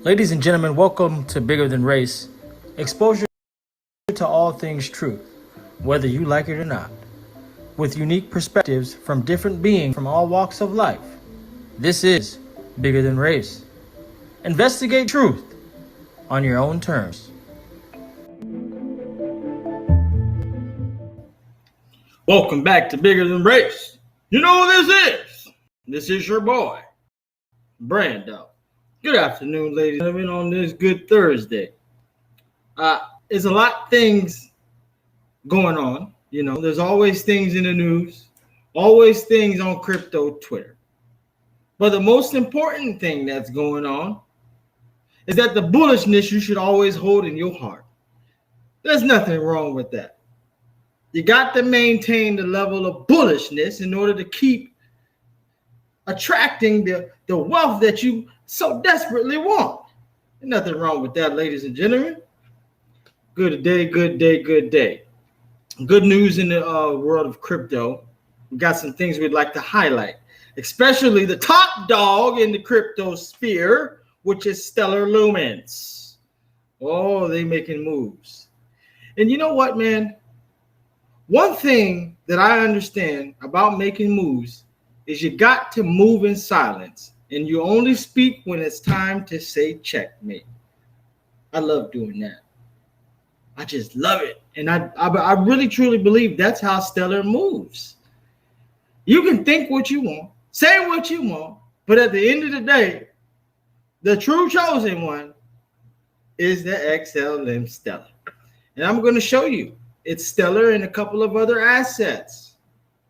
Ladies and gentlemen, welcome to Bigger Than Race. Exposure to all things truth, whether you like it or not. With unique perspectives from different beings from all walks of life. This is Bigger Than Race. Investigate truth on your own terms. Welcome back to Bigger Than Race. You know who this is? This is your boy, Brando. Good afternoon, ladies and gentlemen, on this good Thursday. There's a lot of things going on. You know, there's always things in the news, always things on crypto Twitter. But the most important thing that's going on is that the bullishness you should always hold in your heart. There's nothing wrong with that. You got to maintain the level of bullishness in order to keep attracting the wealth that you so desperately want. There's nothing wrong with that, ladies and gentlemen. Good day, good day, good day. Good news in the world of crypto. We got some things we'd like to highlight, especially the top dog in the crypto sphere, which is Stellar Lumens. Oh, they making moves. And you know what, man? One thing that I understand about making moves is you got to move in silence, and you only speak when it's time to say checkmate. I love doing that. I just love it. And I really, truly believe that's how Stellar moves. You can think what you want, say what you want, but at the end of the day, the true chosen one is the XLM Stellar. And I'm going to show you it's Stellar and a couple of other assets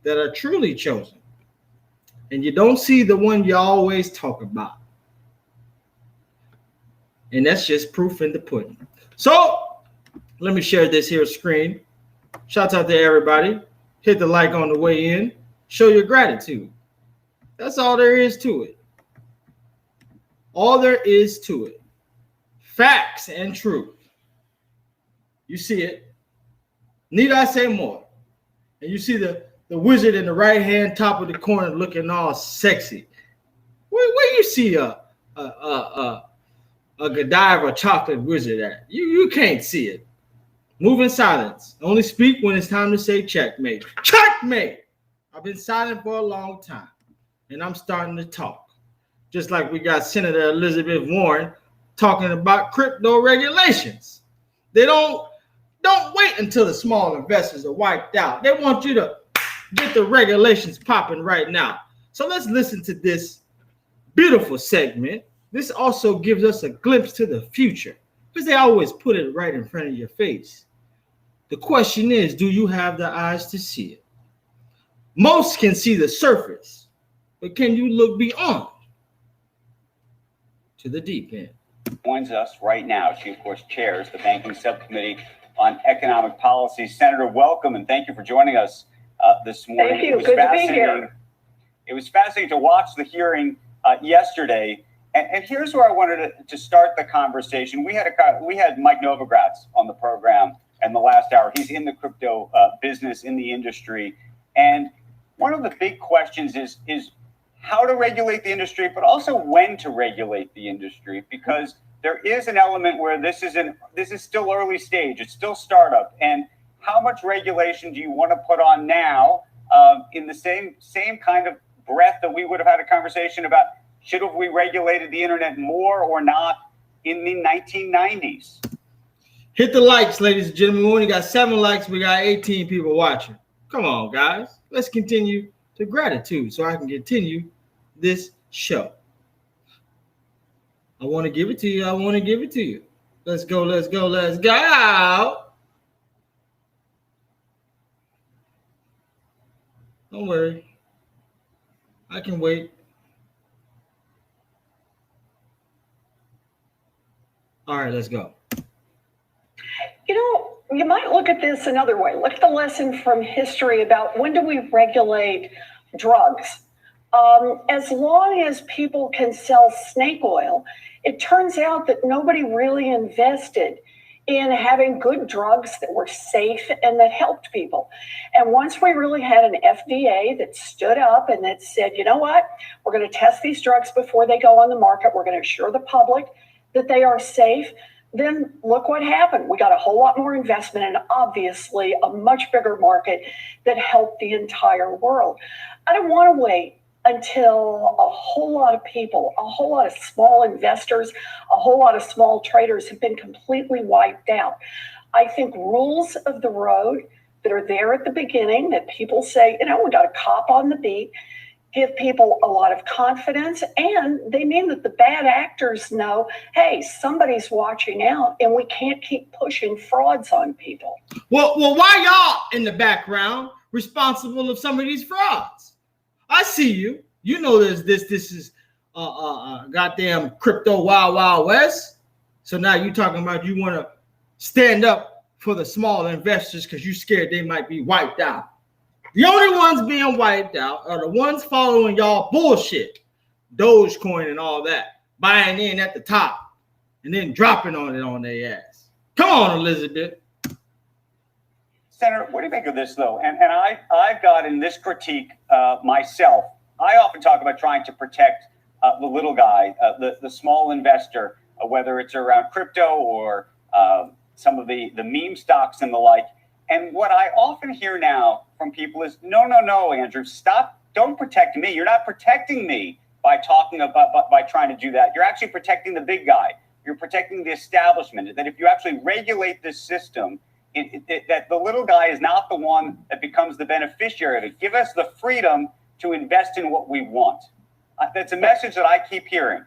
that are truly chosen. And you don't see the one you always talk about. And that's just proof in the pudding. So let me share this here screen. Shouts out to everybody. Hit the like on the way in. Show your gratitude. That's all there is to it. All there is to it. Facts and truth. You see it. Need I say more? And you see the wizard in the right-hand top of the corner looking all sexy. Where you see a Godiva chocolate wizard at? You can't see it. Move in silence. Only speak when it's time to say checkmate. Checkmate! I've been silent for a long time, and I'm starting to talk. Just like we got Senator Elizabeth Warren talking about crypto regulations. They don't wait until the small investors are wiped out. They want you to get the regulations popping right now. So let's listen to this beautiful segment. This also gives us a glimpse to the future because they always put it right in front of your face. The question is, do you have the eyes to see it? Most can see the surface, but can you look beyond to the deep end? Joins us right now. She, of course, chairs the Banking Subcommittee on Economic Policy. Senator, welcome, and thank you for joining us this morning. Thank you. Good to be here. It was fascinating to watch the hearing yesterday, and here's where I wanted to start the conversation. We had Mike Novogratz on the program in the last hour. He's in the crypto business, in the industry, and one of the big questions is how to regulate the industry, but also when to regulate the industry, because there is an element where this is still early stage. It's still startup. And how much regulation do you want to put on now in the same kind of breath that we would have had a conversation about should have we regulated the internet more or not in the 1990s? Hit the likes, ladies and gentlemen. We only got 7 likes. We got 18 people watching. Come on, guys. Let's continue to gratitude so I can continue this show. I want to give it to you. I want to give it to you. Let's go, let's go, let's go. Don't worry. I can wait. All right, let's go. You know, you might look at this another way. Look at the lesson from history about when do we regulate drugs. As long as people can sell snake oil, it turns out that nobody really invested in having good drugs that were safe and that helped people. And once we really had an FDA that stood up and that said, you know what, we're going to test these drugs before they go on the market. We're going to assure the public that they are safe, then look what happened. We got a whole lot more investment and obviously a much bigger market that helped the entire world. I don't want to wait until a whole lot of people, a whole lot of small investors, a whole lot of small traders have been completely wiped out. I think rules of the road that are there at the beginning that people say, you know, we got a cop on the beat, give people a lot of confidence, and they mean that the bad actors know, hey, somebody's watching out and we can't keep pushing frauds on people. Well, why y'all in the background responsible of some of these frauds? I see you. You know this is goddamn crypto wild west. So now you talking about you want to stand up for the small investors because you scared they might be wiped out. The only ones being wiped out are the ones following y'all bullshit, Dogecoin and all that, buying in at the top and then dropping on it on their ass. Come on, Elizabeth. Senator, what do you make of this, though? And I've got in this critique myself. I often talk about trying to protect the little guy, the small investor, whether it's around crypto or some of the meme stocks and the like. And what I often hear now from people is, no, Andrew, stop. Don't protect me. You're not protecting me by talking about, by trying to do that. You're actually protecting the big guy. You're protecting the establishment. That if you actually regulate this system, that the little guy is not the one that becomes the beneficiary of it. Give us the freedom to invest in what we want. That's a message that I keep hearing.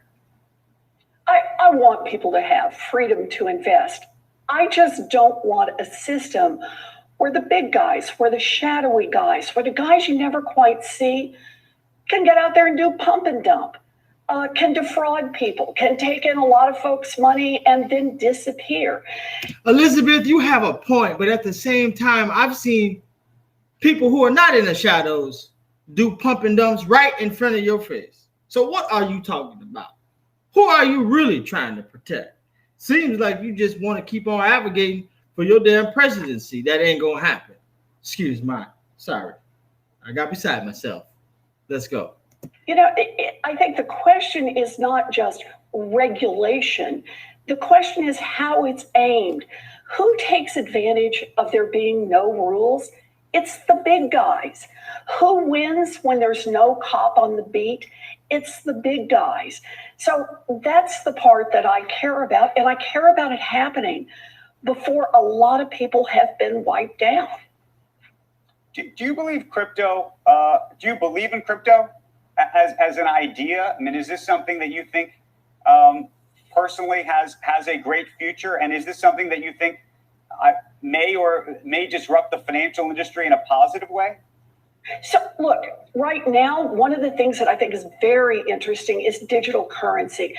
I want people to have freedom to invest. I just don't want a system where the big guys, where the shadowy guys, where the guys you never quite see can get out there and do pump and dump, can defraud people, can take in a lot of folks' money and then disappear. Elizabeth, you have a point, but at the same time, I've seen people who are not in the shadows do pump and dumps right in front of your face. So what are you talking about? Who are you really trying to protect? Seems like you just want to keep on advocating for your damn presidency. That ain't gonna happen. Excuse my, sorry. I got beside myself. Let's go. You know, I think the question is not just regulation. The question is how it's aimed. Who takes advantage of there being no rules? It's the big guys. Who wins when there's no cop on the beat? It's the big guys. So that's the part that I care about, and I care about it happening before a lot of people have been wiped out. Do you believe crypto? Do you believe in crypto as an idea? I mean, is this something that you think personally has a great future? And is this something that you think may disrupt the financial industry in a positive way? So look, right now, one of the things that I think is very interesting is digital currency.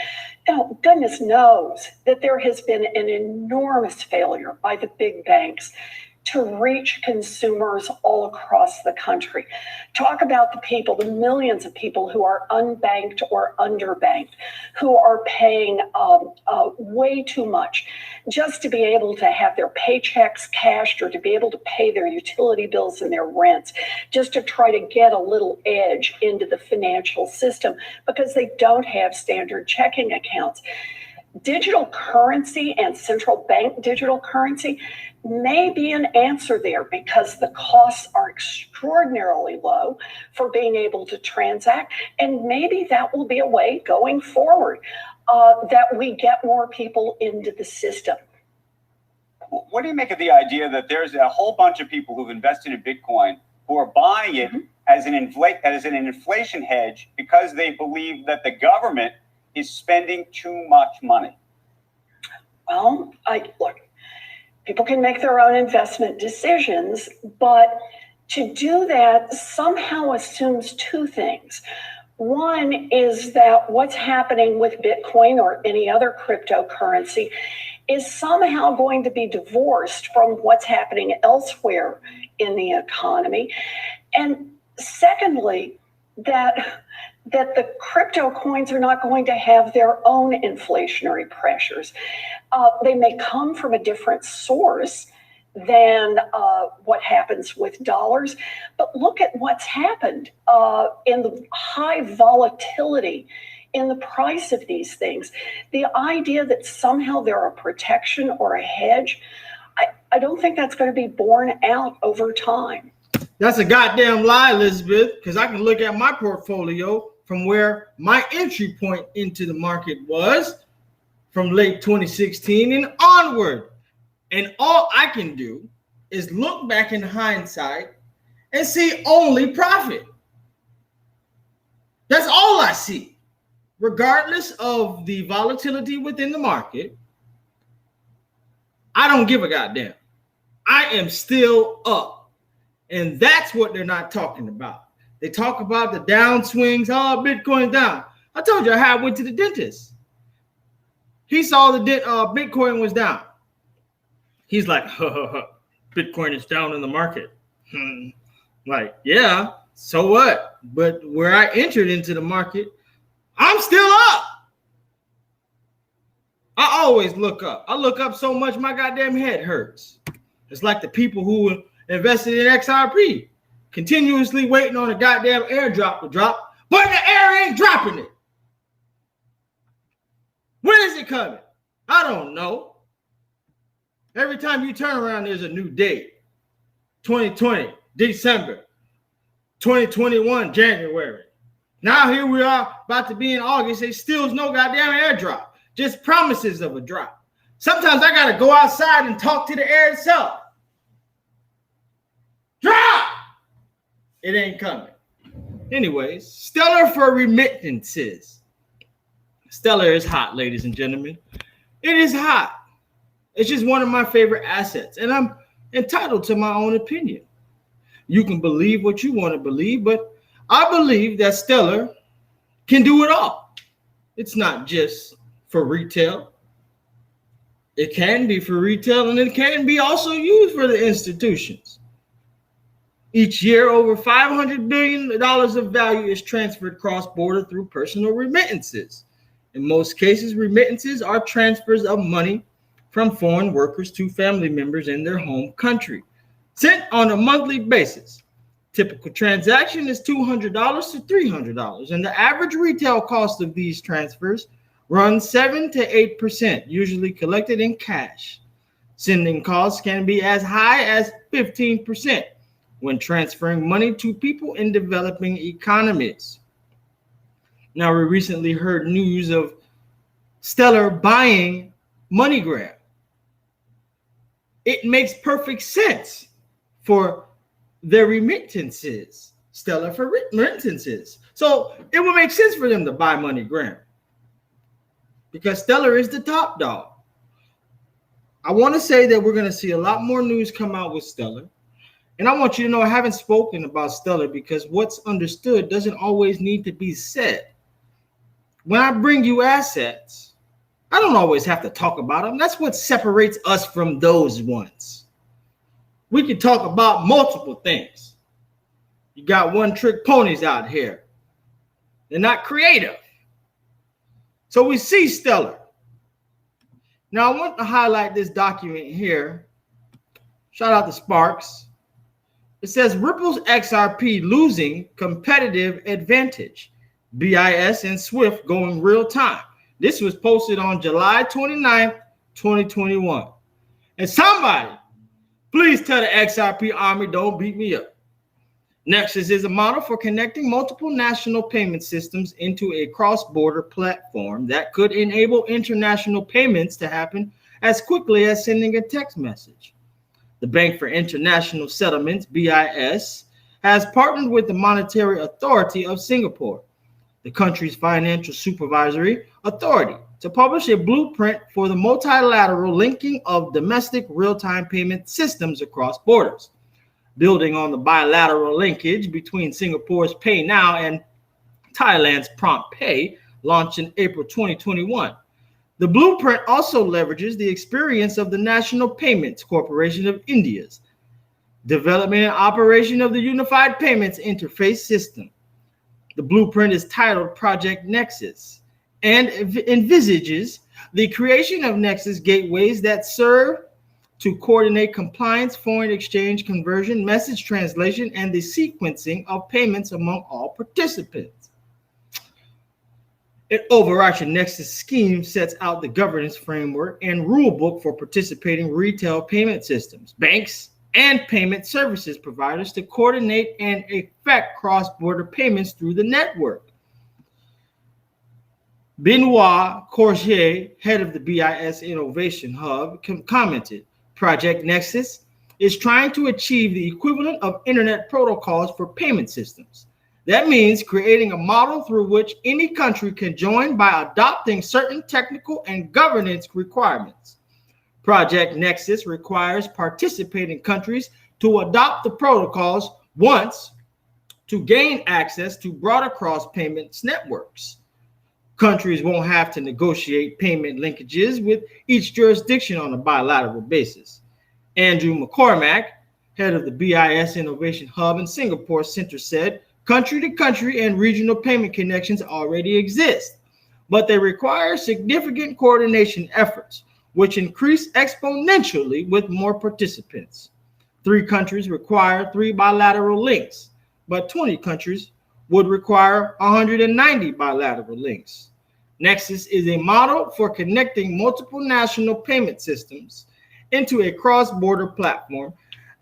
Now, goodness knows that there has been an enormous failure by the big banks to reach consumers all across the country. Talk about the people, the millions of people who are unbanked or underbanked, who are paying way too much just to be able to have their paychecks cashed or to be able to pay their utility bills and their rents, just to try to get a little edge into the financial system because they don't have standard checking accounts. Digital currency and central bank digital currency may be an answer there because the costs are extraordinarily low for being able to transact. And maybe that will be a way going forward that we get more people into the system. What do you make of the idea that there's a whole bunch of people who've invested in Bitcoin who are buying it as an inflation hedge because they believe that the government is spending too much money? Well, look, people can make their own investment decisions, but to do that somehow assumes two things. One is that what's happening with Bitcoin or any other cryptocurrency is somehow going to be divorced from what's happening elsewhere in the economy. And secondly, that the crypto coins are not going to have their own inflationary pressures. They may come from a different source than what happens with dollars, but look at what's happened in the high volatility in the price of these things. The idea that somehow they're a protection or a hedge, I don't think that's going to be borne out over time. That's a goddamn lie, Elizabeth, because I can look at my portfolio from where my entry point into the market was from late 2016 and onward. And all I can do is look back in hindsight and see only profit. That's all I see. Regardless of the volatility within the market, I don't give a goddamn. I am still up. And that's what they're not talking about. They talk about the downswings. Oh, Bitcoin's down. I told you how I went to the dentist. He saw the Bitcoin was down. He's like, Bitcoin is down in the market. Like, yeah, so what? But where I entered into the market, I'm still up. I always look up. I look up so much my goddamn head hurts. It's like the people who invested in XRP, continuously waiting on a goddamn airdrop to drop, but the air ain't dropping it. When is it coming? I don't know. Every time you turn around, there's a new date. 2020, December. 2021, January. Now here we are about to be in August. There still is no goddamn airdrop. Just promises of a drop. Sometimes I got to go outside and talk to the air itself. Drop! It ain't coming. Anyways, Stellar for remittances. Stellar is hot, ladies and gentlemen. It is hot. It's just one of my favorite assets, and I'm entitled to my own opinion. You can believe what you want to believe, but I believe that Stellar can do it all. It's not just for retail. It can be for retail, and it can be also used for the institutions. Each year, over $500 billion of value is transferred cross-border through personal remittances. In most cases, remittances are transfers of money from foreign workers to family members in their home country, sent on a monthly basis. Typical transaction is $200 to $300, and the average retail cost of these transfers runs 7 to 8%, usually collected in cash. Sending costs can be as high as 15% when transferring money to people in developing economies. Now, we recently heard news of Stellar buying MoneyGram. It makes perfect sense for their remittances, Stellar for remittances. So it would make sense for them to buy MoneyGram because Stellar is the top dog. I want to say that we're going to see a lot more news come out with Stellar. And I want you to know I haven't spoken about Stellar because what's understood doesn't always need to be said. When I bring you assets, I don't always have to talk about them. That's what separates us from those ones. We can talk about multiple things. You got one-trick ponies out here. They're not creative. So we see Stellar. Now I want to highlight this document here. Shout out to Sparks. It says Ripple's XRP losing competitive advantage. BIS and SWIFT going real time. This was posted on July 29th, 2021. And somebody, please tell the XRP army, don't beat me up. Nexus is a model for connecting multiple national payment systems into a cross-border platform that could enable international payments to happen as quickly as sending a text message. The Bank for International Settlements, BIS, has partnered with the Monetary Authority of Singapore, the country's financial supervisory authority, to publish a blueprint for the multilateral linking of domestic real-time payment systems across borders. Building on the bilateral linkage between Singapore's Pay Now and Thailand's Prompt Pay, launched in April 2021. The blueprint also leverages the experience of the National Payments Corporation of India's development and operation of the Unified Payments Interface System. The blueprint is titled Project Nexus and envisages the creation of Nexus gateways that serve to coordinate compliance, foreign exchange conversion, message translation, and the sequencing of payments among all participants. An overarching Nexus scheme sets out the governance framework and rulebook for participating retail payment systems, banks, and payment services providers to coordinate and effect cross-border payments through the network. Benoit Courtier, head of the BIS Innovation Hub, commented, Project Nexus is trying to achieve the equivalent of internet protocols for payment systems. That means creating a model through which any country can join by adopting certain technical and governance requirements. Project Nexus requires participating countries to adopt the protocols once to gain access to broader cross-payments networks. Countries won't have to negotiate payment linkages with each jurisdiction on a bilateral basis. Andrew McCormack, head of the BIS Innovation Hub in Singapore Center, said, country-to-country and regional payment connections already exist, but they require significant coordination efforts, which increase exponentially with more participants. 3 countries require 3 bilateral links, but 20 countries would require 190 bilateral links. Nexus is a model for connecting multiple national payment systems into a cross-border platform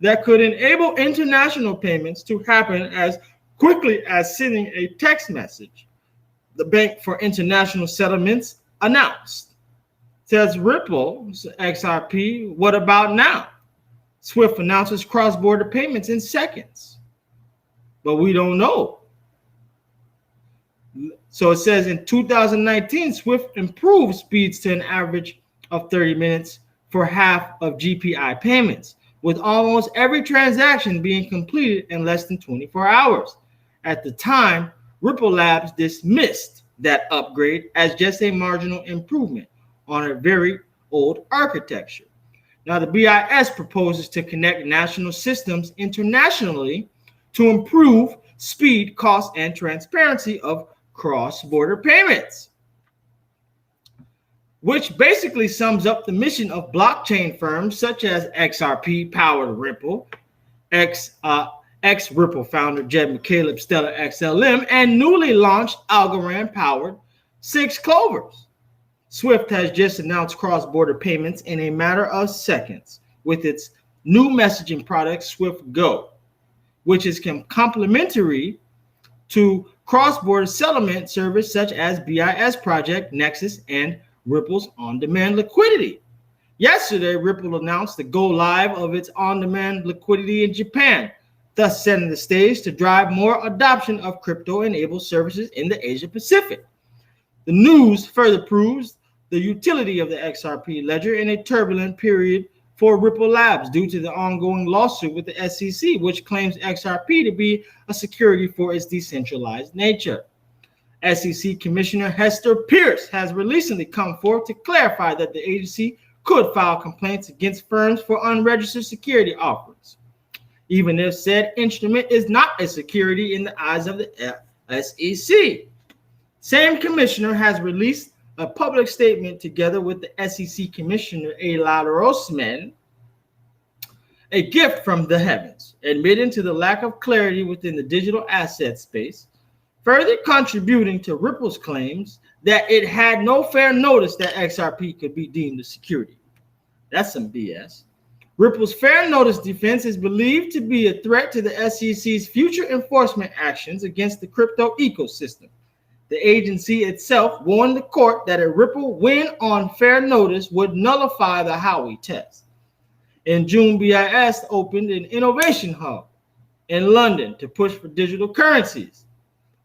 that could enable international payments to happen as quickly as sending a text message, the Bank for International Settlements announced. Says Ripple, XRP, what about now? SWIFT announces cross-border payments in seconds, but we don't know. So it says in 2019, SWIFT improved speeds to an average of 30 minutes for half of GPI payments, with almost every transaction being completed in less than 24 hours. At the time, Ripple Labs dismissed that upgrade as just a marginal improvement on a very old architecture. Now, the BIS proposes to connect national systems internationally to improve speed, cost, and transparency of cross-border payments, which basically sums up the mission of blockchain firms such as XRP-powered Ripple, ex-Ripple founder Jed McCaleb, Stellar XLM, and newly launched Algorand-powered 6 Clovers. SWIFT has just announced cross-border payments in a matter of seconds with its new messaging product, Swift Go, which is complementary to cross-border settlement service such as BIS Project, Nexus, and Ripple's on-demand liquidity. Yesterday, Ripple announced the go-live of its on-demand liquidity in Japan, thus setting the stage to drive more adoption of crypto-enabled services in the Asia-Pacific. The news further proves the utility of the XRP ledger in a turbulent period for Ripple Labs due to the ongoing lawsuit with the SEC, which claims XRP to be a security for its decentralized nature. SEC Commissioner Hester Pierce has recently come forth to clarify that the agency could file complaints against firms for unregistered security offerings, even if said instrument is not a security in the eyes of the SEC. Same commissioner has released a public statement together with the SEC Commissioner Ayla Rosman, a gift from the heavens, admitting to the lack of clarity within the digital asset space, further contributing to Ripple's claims that it had no fair notice that XRP could be deemed a security. That's some BS. Ripple's fair notice defense is believed to be a threat to the SEC's future enforcement actions against the crypto ecosystem. The agency itself warned the court that a Ripple win on fair notice would nullify the Howey test. In June, BIS opened an innovation hub in London to push for digital currencies.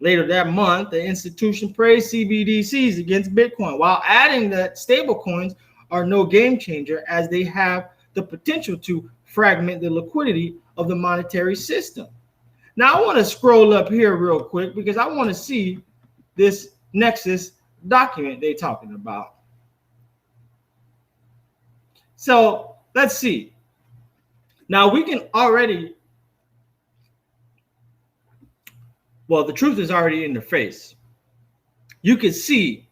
Later that month, the institution praised CBDCs against Bitcoin, while adding that stablecoins are no game changer as they have the potential to fragment the liquidity of the monetary system. Now, I want to scroll up here real quick because I want to see this Nexus document they're talking about. So let's see. Now we can already, well, the truth is already in their face. You can see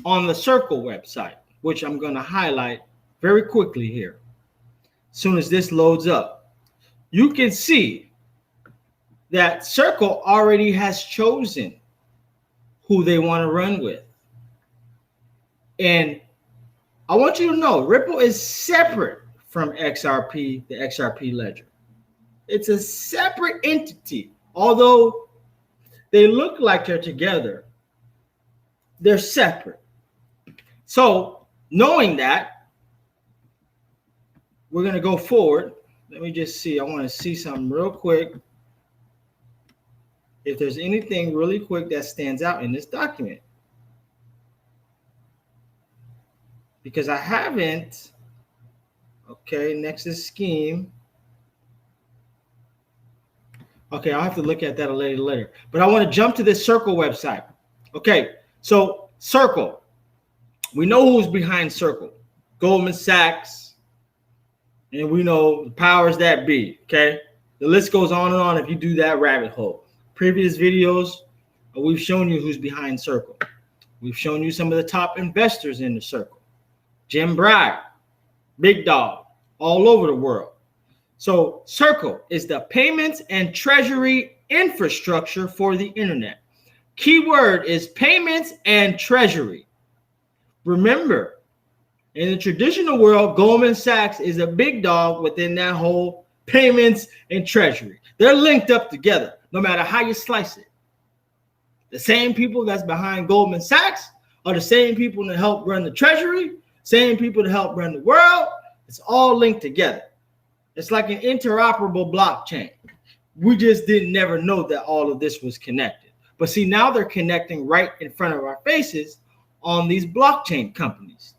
on the Circle website, which I'm going to highlight very quickly here. As soon as this loads up, you can see that Circle already has chosen who they want to run with. And I want you to know Ripple is separate from XRP, the XRP ledger. It's a separate entity. Although they look like they're together, they're separate. So knowing that, we're going to go forward. Let me just see. I want to see something real quick. If there's anything really quick that stands out in this document. Because I haven't. Okay, Nexus scheme. Okay, I'll have to look at that later. But I want to jump to this Circle website. Okay, so Circle. We know who's behind Circle. Goldman Sachs. And we know the powers that be. Okay, the list goes on and on if you do that rabbit hole. Previous videos, we've shown you who's behind Circle. We've shown you some of the top investors in the Circle. Jim Bragg, big dog, all over the world. So Circle is the payments and treasury infrastructure for the internet. Keyword is payments and treasury. Remember, in the traditional world, Goldman Sachs is a big dog within that whole payments and treasury. They're linked up together, no matter how you slice it. The same people that's behind Goldman Sachs are the same people that help run the treasury, same people that help run the world. It's all linked together. It's like an interoperable blockchain. We just didn't never know that all of this was connected. But see, now they're connecting right in front of our faces on these blockchain companies.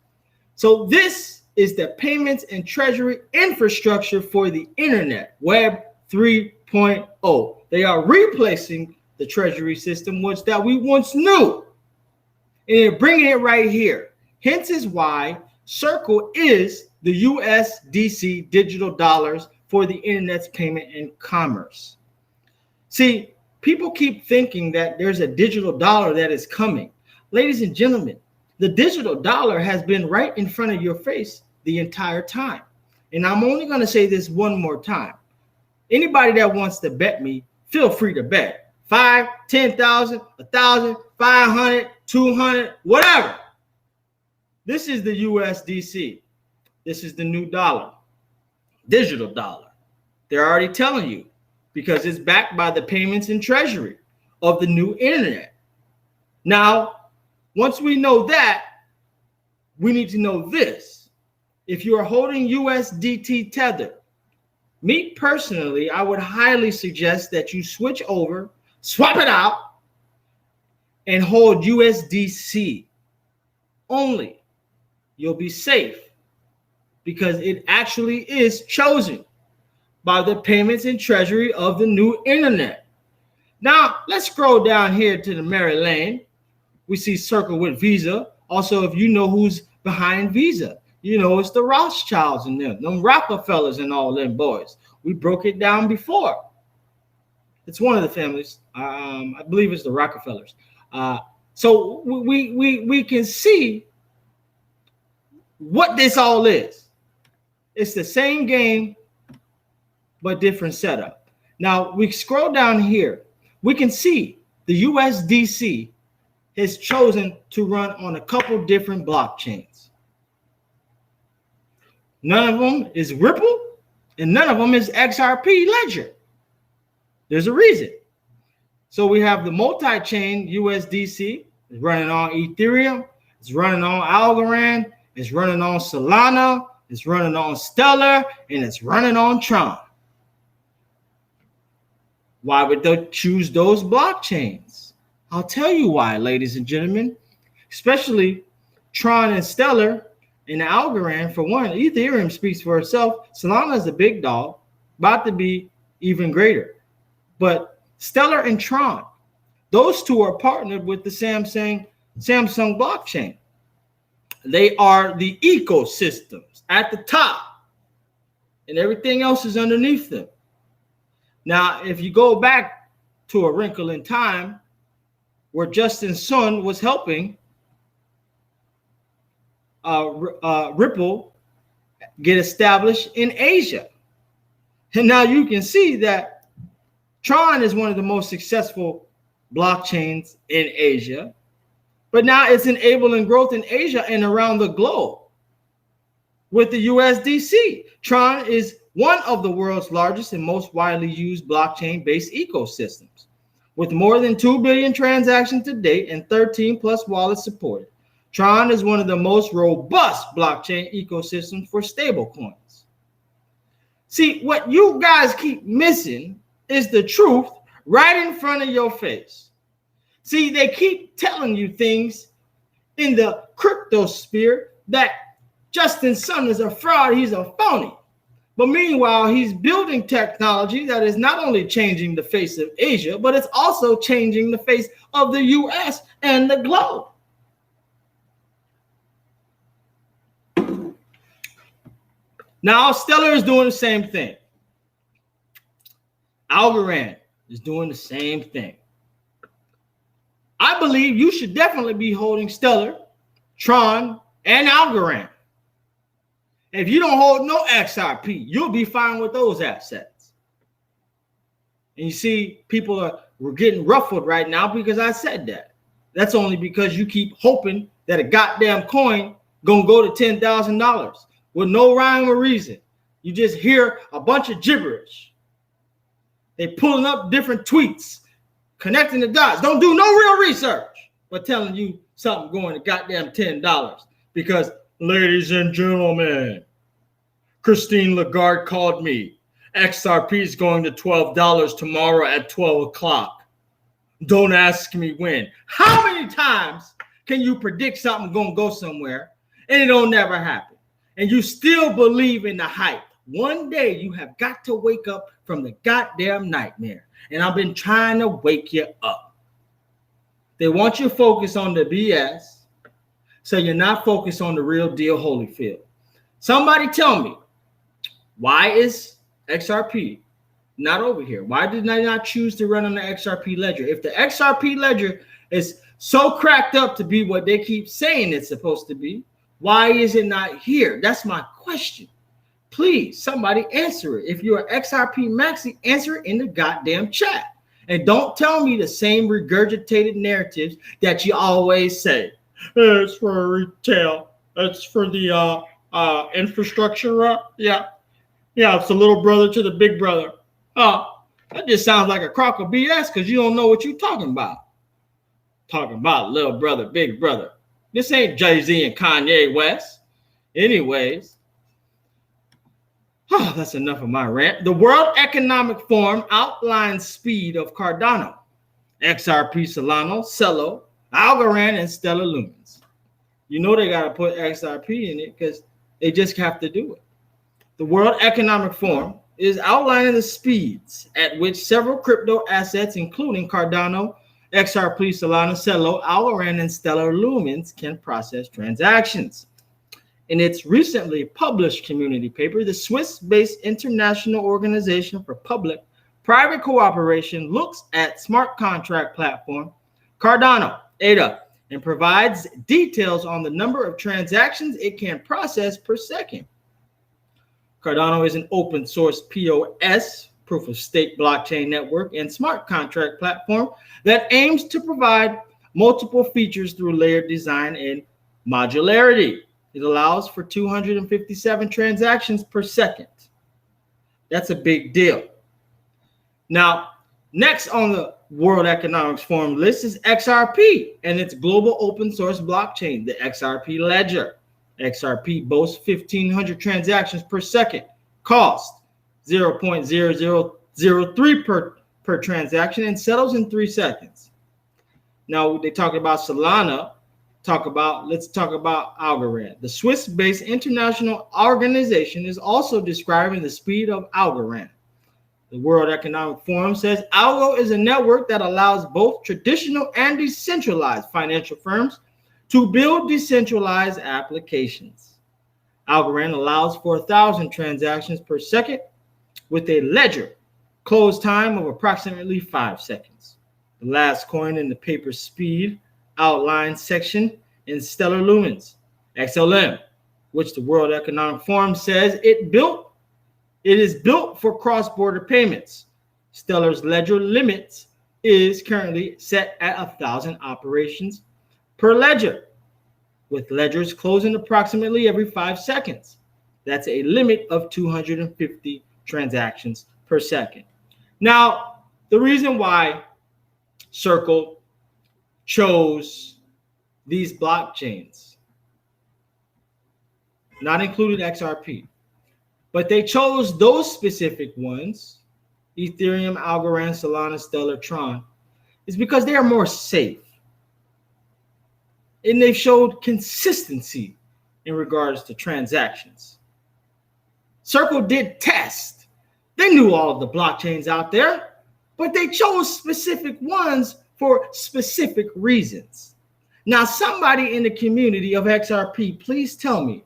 So this is the payments and treasury infrastructure for the internet, Web 3.0. They are replacing the treasury system, which that we once knew. And they're bringing it right here. Hence is why Circle is the USDC digital dollars for the internet's payment and commerce. See, people keep thinking that there's a digital dollar that is coming. Ladies and gentlemen, the digital dollar has been right in front of your face the entire time. And I'm only going to say this one more time. Anybody that wants to bet me, feel free to bet. 5, 10,000, 1,000, 500, 200, whatever. This is the USDC. This is the new dollar, digital dollar. They're already telling you because it's backed by the payments and treasury of the new internet. Now, once we know that, we need to know this. If you are holding USDT Tether, me personally, I would highly suggest that you switch over, swap it out, and hold USDC only. You'll be safe because it actually is chosen by the payments and treasury of the new internet. Now, let's scroll down here to the Mary Lane. We see Circle with Visa. Also, if you know who's behind Visa, you know it's the Rothschilds and them Rockefellers and all them boys. We broke it down before. It's one of the families. I believe it's the Rockefellers. So we can see what this all is. It's the same game, but different setup. Now we scroll down here. We can see the USDC has chosen to run on a couple different blockchains. None of them is Ripple, and none of them is XRP Ledger. There's a reason. So we have the multi-chain USDC. It's running on Ethereum. It's running on Algorand. It's running on Solana. It's running on Stellar. And it's running on Tron. Why would they choose those blockchains? I'll tell you why, ladies and gentlemen. Especially Tron and Stellar and Algorand. For one, Ethereum speaks for itself. Solana is a big dog, about to be even greater. But Stellar and Tron, those two are partnered with the Samsung blockchain. They are the ecosystems at the top, and everything else is underneath them. Now, if you go back to a wrinkle in time where Justin Sun was helping Ripple get established in Asia. And now you can see that Tron is one of the most successful blockchains in Asia. but now it's enabling growth in Asia and around the globe. With the USDC, Tron is one of the world's largest and most widely used blockchain-based ecosystems. With more than 2 billion transactions to date and 13 plus wallets supported, Tron is one of the most robust blockchain ecosystems for stablecoins. See, what you guys keep missing is the truth right in front of your face. See, they keep telling you things in the crypto sphere that Justin Sun is a fraud, he's a phony. But meanwhile, he's building technology that is not only changing the face of Asia, but it's also changing the face of the US and the globe. Now, Stellar is doing the same thing. Algorand is doing the same thing. I believe you should definitely be holding Stellar, Tron, and Algorand. If you don't hold no XRP, you'll be fine with those assets. And you see, we're getting ruffled right now because I said that. That's only because you keep hoping that a goddamn coin gonna go to $10,000 with no rhyme or reason. You just hear a bunch of gibberish. They pulling up different tweets, connecting the dots. Don't do no real research, but telling you something going to goddamn $10 because, ladies and gentlemen, Christine Lagarde called me. XRP is going to $12 tomorrow at 12 o'clock. Don't ask me when. How many times can you predict something going to go somewhere and it don't never happen? And you still believe in the hype. One day you have got to wake up from the goddamn nightmare. And I've been trying to wake you up. They want you to focus on the BS, so you're not focused on the real deal, Holyfield. Somebody tell me, why is XRP not over here? Why did I not choose to run on the XRP ledger? If the XRP ledger is so cracked up to be what they keep saying it's supposed to be, why is it not here? That's my question. Please, somebody answer it. If you're an XRP maxi, answer it in the goddamn chat. And don't tell me the same regurgitated narratives that you always say. It's for retail. It's for the infrastructure. Yeah, it's the little brother to the big brother. That just sounds like a crock of BS because you don't know what you're talking about. Talking about little brother, big brother. This ain't Jay-Z and Kanye West. Anyways, that's enough of my rant. The World Economic Forum outlines speed of Cardano, XRP Solana, Celo, Algorand, and Stellar Lumens. You know they got to put XRP in it because they just have to do it. The World Economic Forum is outlining the speeds at which several crypto assets, including Cardano, XRP, Solana, Celo, Algorand, and Stellar Lumens, can process transactions. In its recently published community paper, the Swiss-based International Organization for Public-Private Cooperation looks at smart contract platform Cardano, ADA, and provides details on the number of transactions it can process per second. Cardano is an open source POS, proof of stake blockchain network, and smart contract platform that aims to provide multiple features through layered design and modularity. It allows for 257 transactions per second. That's a big deal. Now, next on the World Economic Forum list is XRP and its global open source blockchain, the XRP Ledger. XRP boasts 1,500 transactions per second. Cost 0.0003 per transaction and settles in 3 seconds. Now they talk about Solana. Let's talk about Algorand. The Swiss-based international organization is also describing the speed of Algorand. The World Economic Forum says ALGO is a network that allows both traditional and decentralized financial firms to build decentralized applications. Algorand allows for 1,000 transactions per second with a ledger close time of approximately 5 seconds. The last coin in the paper speed outline section in Stellar Lumens, XLM, which the World Economic Forum says it is built for cross-border payments. Stellar's ledger limits is currently set at 1,000 operations per ledger, with ledgers closing approximately every 5 seconds. That's a limit of 250 transactions per second. Now, the reason why Circle chose these blockchains, not included XRP, but they chose those specific ones, Ethereum, Algorand, Solana, Stellar, Tron, is because they are more safe. And they've showed consistency in regards to transactions. Circle did test. They knew all of the blockchains out there, but they chose specific ones for specific reasons. Now, somebody in the community of XRP, please tell me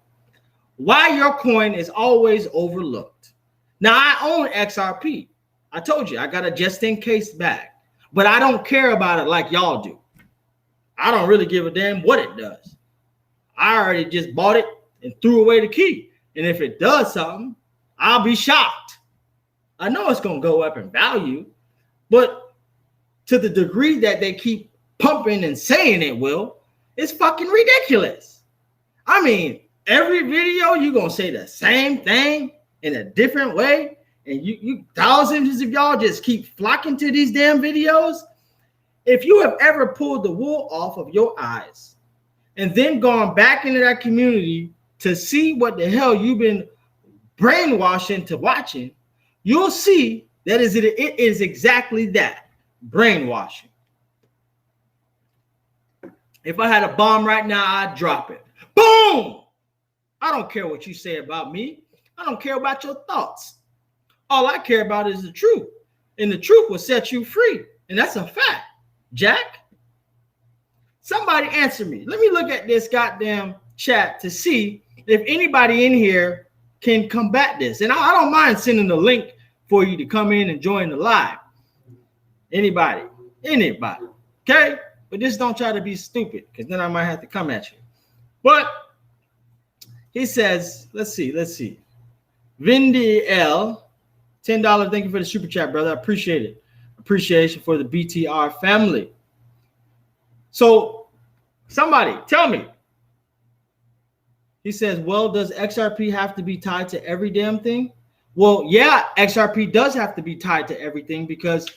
why your coin is always overlooked. Now, I own XRP. I told you, I got a just-in-case bag, but I don't care about it like y'all do. I don't really give a damn what it does. I already just bought it and threw away the key. And if it does something, I'll be shocked. I know it's going to go up in value, but to the degree that they keep pumping and saying it will, it's fucking ridiculous. I mean, every video you're going to say the same thing in a different way, and you thousands of y'all just keep flocking to these damn videos. If you have ever pulled the wool off of your eyes and then gone back into that community to see what the hell you've been brainwashed into watching, you'll see that it is exactly that, brainwashing. If I had a bomb right now, I'd drop it. Boom! I don't care what you say about me. I don't care about your thoughts. All I care about is the truth. And the truth will set you free. And that's a fact. Jack? Somebody answer me. Let me look at this goddamn chat to see if anybody in here can combat this. And I don't mind sending the link for you to come in and join the live. Anybody. Okay? But just don't try to be stupid, because then I might have to come at you. But he says, let's see. Vindy L, $10. Thank you for the super chat, brother. I appreciate it. Appreciation for the BTR family. So somebody tell me. He says, well, does XRP have to be tied to every damn thing? Well, yeah, XRP does have to be tied to everything, because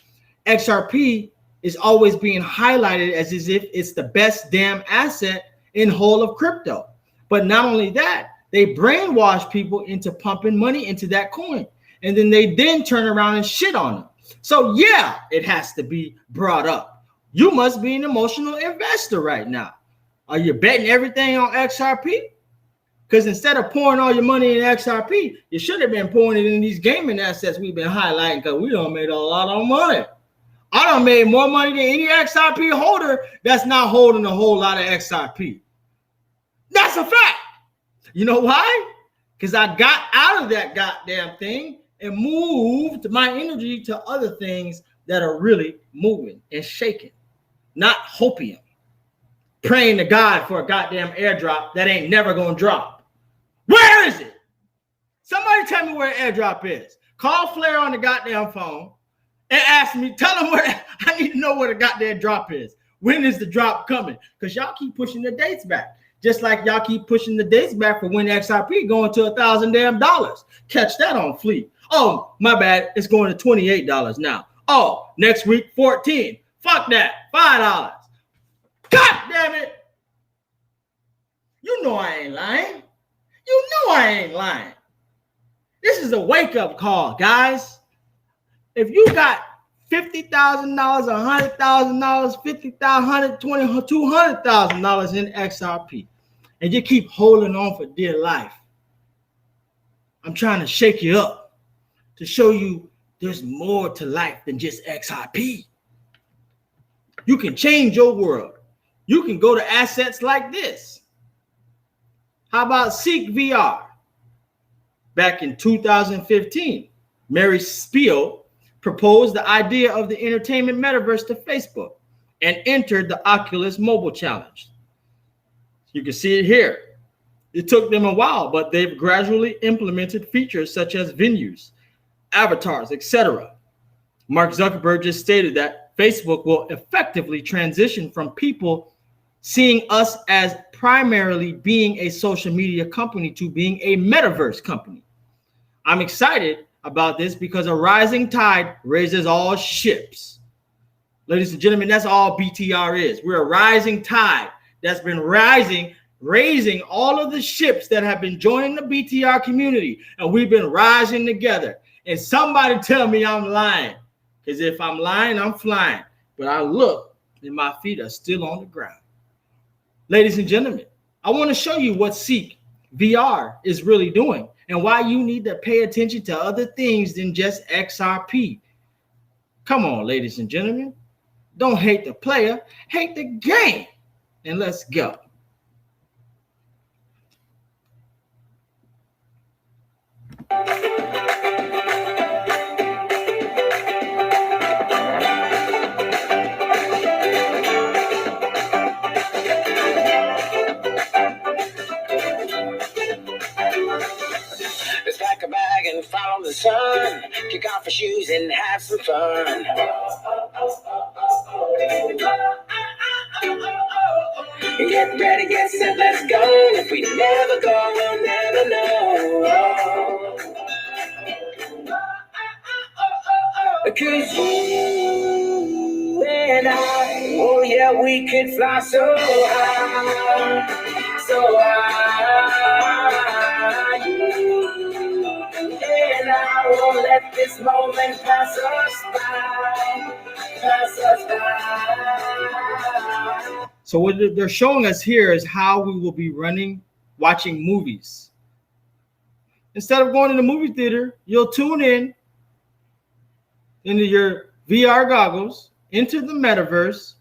XRP is always being highlighted as if it's the best damn asset in whole of crypto. But not only that, they brainwash people into pumping money into that coin. And then they turn around and shit on them. So yeah, it has to be brought up. You must be an emotional investor right now. Are you betting everything on XRP? Because instead of pouring all your money in XRP, you should have been pouring it in these gaming assets we've been highlighting, because we done made a lot of money. I done made more money than any XRP holder that's not holding a whole lot of XRP. That's a fact. You know why? Because I got out of that goddamn thing and moved my energy to other things that are really moving and shaking. Not hopium. Praying to God for a goddamn airdrop that ain't never gonna drop. Where is it? Somebody tell me where an airdrop is. Call Flair on the goddamn phone and ask me, tell them where, I need to know where the goddamn drop is. When is the drop coming? Because y'all keep pushing the dates back. Just like y'all keep pushing the dates back for when XRP going to $1,000 damn. Catch that on Fleet. Oh, my bad. It's going to $28 now. Oh, next week, 14. Fuck that. $5. God damn it. You know I ain't lying. You know I ain't lying. This is a wake-up call, guys. If you got $50,000, $100,000, $50,000, $120,000, $200,000 in XRP, and you keep holding on for dear life, I'm trying to shake you up to show you there's more to life than just XRP. You can change your world. You can go to assets like this. How about CEEK VR? Back in 2015, Mary Spiel proposed the idea of the entertainment metaverse to Facebook and entered the Oculus Mobile Challenge. You can see it here. It took them a while, but they've gradually implemented features such as venues, avatars, etc. Mark Zuckerberg just stated that Facebook will effectively transition from people seeing us as primarily being a social media company to being a metaverse company. I'm excited about this because a rising tide raises all ships. Ladies and gentlemen, that's all BTR is. We're a rising tide that's been raising all of the ships that have been joining the BTR community, and we've been rising together. And somebody tell me I'm lying, because if I'm lying, I'm flying. But I look and my feet are still on the ground. Ladies and gentlemen, I want to show you what CEEK VR is really doing and why you need to pay attention to other things than just XRP. Come on, ladies and gentlemen. Don't hate the player, hate the game. And let's go. Let's pack a bag and follow the sun. Kick off your shoes and have some fun. Get ready, get set, let's go. If we never go, we'll never know. Cause you and I, oh yeah, we could fly so high, so high. You and I won't let this moment pass us by, pass us by. So what they're showing us here is how we will be watching movies. Instead of going to the movie theater, you'll tune in into your VR goggles, into the metaverse,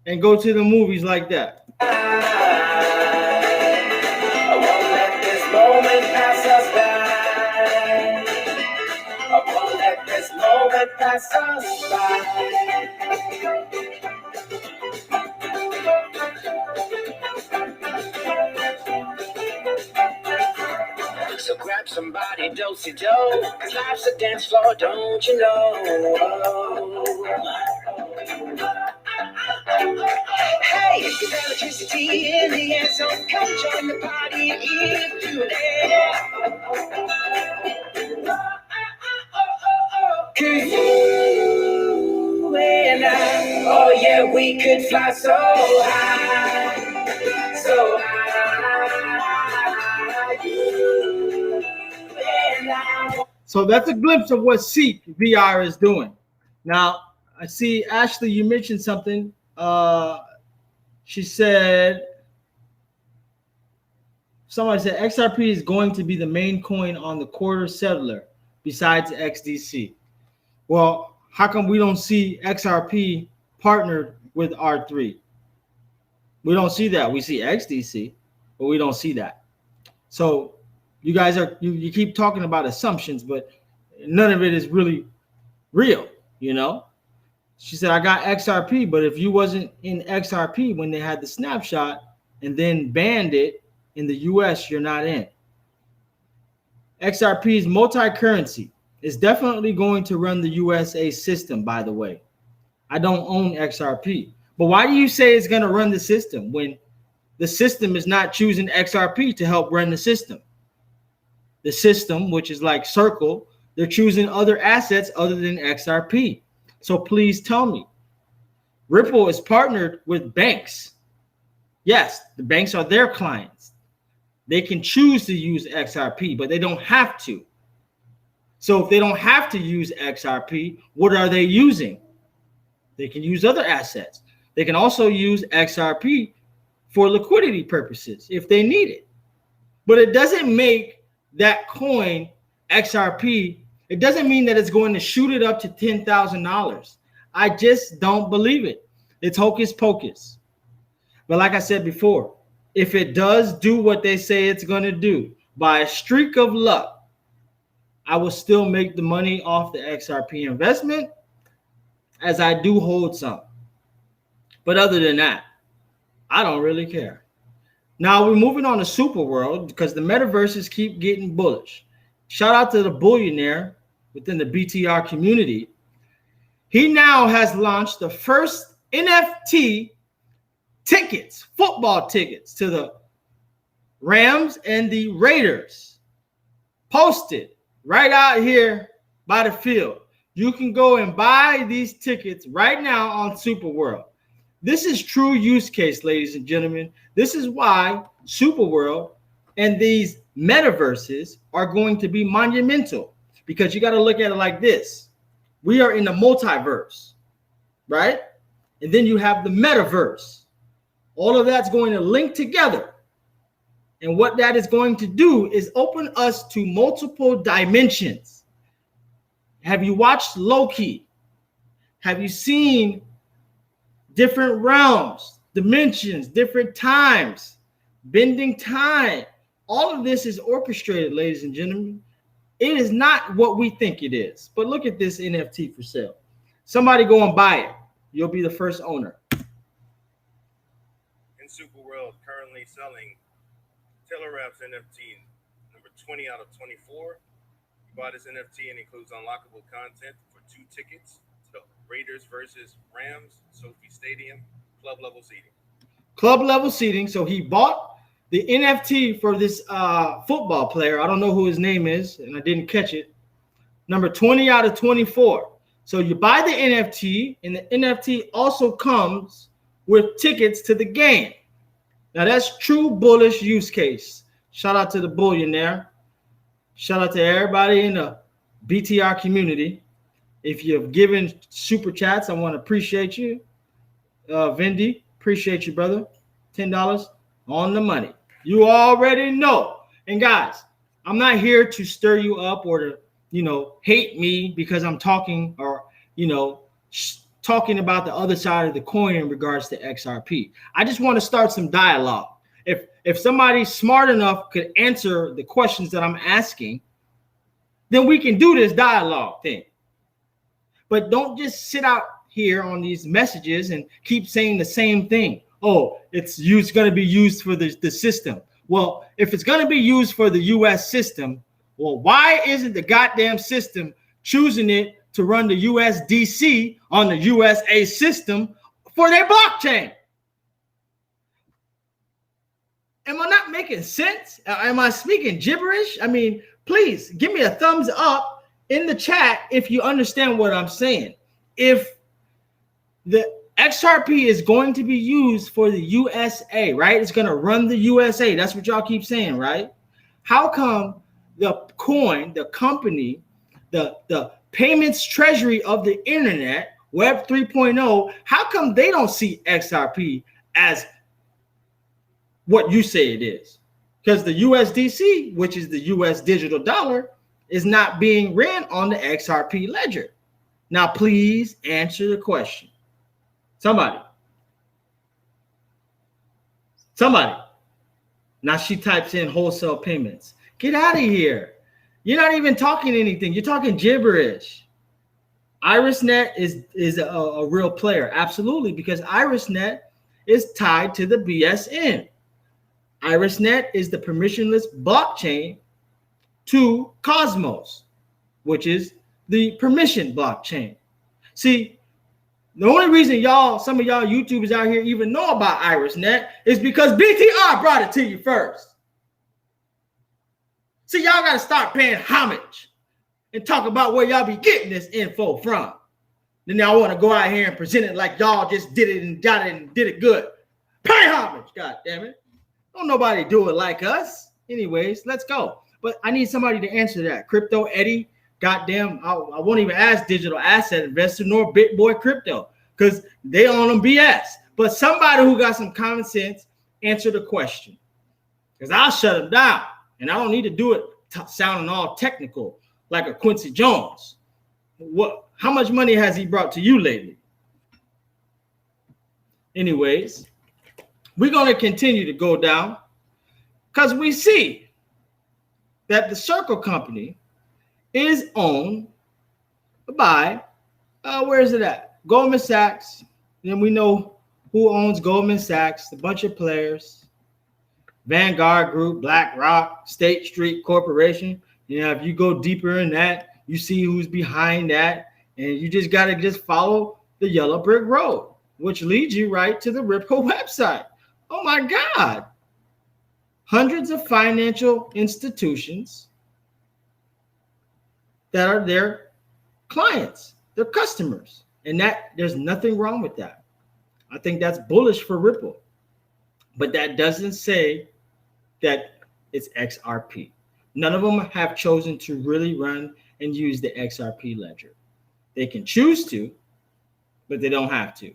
and go to the movies like that. I won't let this moment pass us by. I won't let this moment pass us by. So grab somebody, do-si-do, 'cause life's a dance floor, don't you know? Hey, there's electricity in the air, so come join the party if you dare. 'Cause you and I, oh yeah, we could fly so high, so high. So that's a glimpse of what CEEK VR is doing. Now, I see, Ashley, you mentioned something. She said, somebody said XRP is going to be the main coin on the quarter settler besides XDC. Well, how come we don't see XRP partnered with R3? We don't see that. We see XDC, but we don't see that. So you guys you keep talking about assumptions, but none of it is really real, you know? She said, I got XRP, but if you wasn't in XRP when they had the snapshot and then banned it in the US, you're not in. XRP's multi-currency is definitely going to run the USA system, by the way. I don't own XRP. But why do you say it's going to run the system when the system is not choosing XRP to help run the system? The system, which is like Circle, they're choosing other assets other than XRP. So please tell me, Ripple is partnered with banks. Yes, the banks are their clients. They can choose to use XRP, but they don't have to. So if they don't have to use XRP, what are they using? They can use other assets. They can also use XRP for liquidity purposes if they need it. But it doesn't make that coin XRP, it doesn't mean that it's going to shoot it up to $10,000. I just don't believe it. It's hocus pocus. But like I said before, if it does do what they say it's going to do, by a streak of luck, I will still make the money off the XRP investment, as I do hold some. But other than that, I don't really care. Now we're moving on to superworld because the metaverses keep getting bullish. Shout out to the billionaire within the BTR community. He now has launched the first NFT tickets, football tickets to the Rams and the Raiders posted right out here by the field. You can go and buy these tickets right now on Superworld. This is true use case, ladies and gentlemen. This is why Superworld and these metaverses are going to be monumental, because you got to look at it like this. We are in the multiverse, right? And then you have the metaverse. All of that's going to link together. And what that is going to do is open us to multiple dimensions. Have you watched Loki? Have you seen different realms, dimensions, different times, bending time? All of this is orchestrated, ladies and gentlemen. It is not what we think it is. But look at this NFT for sale. Somebody go and buy it. You'll be the first owner. In Superworld, currently selling Teleraps NFT number 20 out of 24. You buy this NFT and includes unlockable content for 2 tickets to Raiders versus Rams, Sophie Stadium, club level seating. Club level seating. So he bought the NFT for this football player. I don't know who his name is, and I didn't catch it. Number 20 out of 24. So you buy the NFT, and the NFT also comes with tickets to the game. Now that's true bullish use case. Shout out to the billionaire. Shout out to everybody in the BTR community. If you've given super chats, I want to appreciate you. Vindy, appreciate you, brother. $10 on the money. You already know. And guys, I'm not here to stir you up or to, hate me because I'm talking or, talking about the other side of the coin in regards to XRP. I just want to start some dialogue. If somebody smart enough could answer the questions that I'm asking, then we can do this dialogue thing. But don't just sit out here on these messages and keep saying the same thing. Oh, it's going to be used for the system. Well, if it's going to be used for the US system, well, why isn't the goddamn system choosing it to run the USDC on the USA system for their blockchain? Am I not making sense? Am I speaking gibberish? I mean, please give me a thumbs up in the chat if you understand what I'm saying. If the XRP is going to be used for the USA, right? It's going to run the USA. That's what y'all keep saying, right? How come the coin, the company, the payments treasury of the internet, Web 3.0, how come they don't see XRP as what you say it is? Because the USDC, which is the US digital dollar, is not being ran on the XRP ledger. Now, please answer the question. Somebody. Now she types in wholesale payments. Get out of here. You're not even talking anything. You're talking gibberish. IrisNet is a real player. Absolutely, because IrisNet is tied to the BSN. IrisNet is the permissionless blockchain to Cosmos, which is the permission blockchain. See, the only reason some of y'all YouTubers out here even know about IrisNet is because BTR brought it to you first. See, y'all got to start paying homage and talk about where y'all be getting this info from. Then y'all want to go out here and present it like y'all just did it and got it and did it good. Pay homage, God damn it. Don't nobody do it like us. Anyways, let's go. But I need somebody to answer that. Crypto Eddie, goddamn, I won't even ask Digital Asset Investor nor BitBoy Crypto because they on them BS. But somebody who got some common sense, answer the question. Because I'll shut them down. And I don't need to do it sounding all technical like a Quincy Jones. How much money has he brought to you lately? Anyways, we're going to continue to go down because we see that the Circle Company is owned by, where is it at? Goldman Sachs. Then we know who owns Goldman Sachs, a bunch of players. Vanguard Group, BlackRock, State Street Corporation. If you go deeper in that, you see who's behind that. And you just got to follow the yellow brick road. which leads you right to the Ripple website. Oh my God. Hundreds of financial institutions that are their clients, their customers. And that there's nothing wrong with that. I think that's bullish for Ripple. But that doesn't say that it's XRP. None of them have chosen to really run and use the XRP ledger. They can choose to, but they don't have to.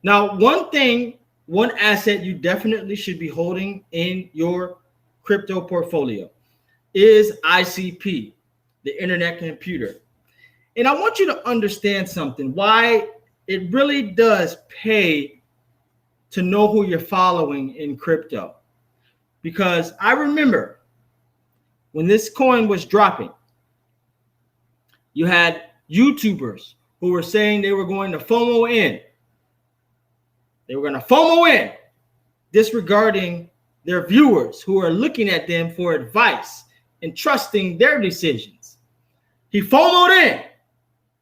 Now, one asset you definitely should be holding in your crypto portfolio is ICP, the internet computer. And I want you to understand something, why it really does pay to know who you're following in crypto. Because I remember when this coin was dropping, you had YouTubers who were saying they were going to FOMO in. They were going to FOMO in, disregarding their viewers who are looking at them for advice and trusting their decisions. He FOMO'd in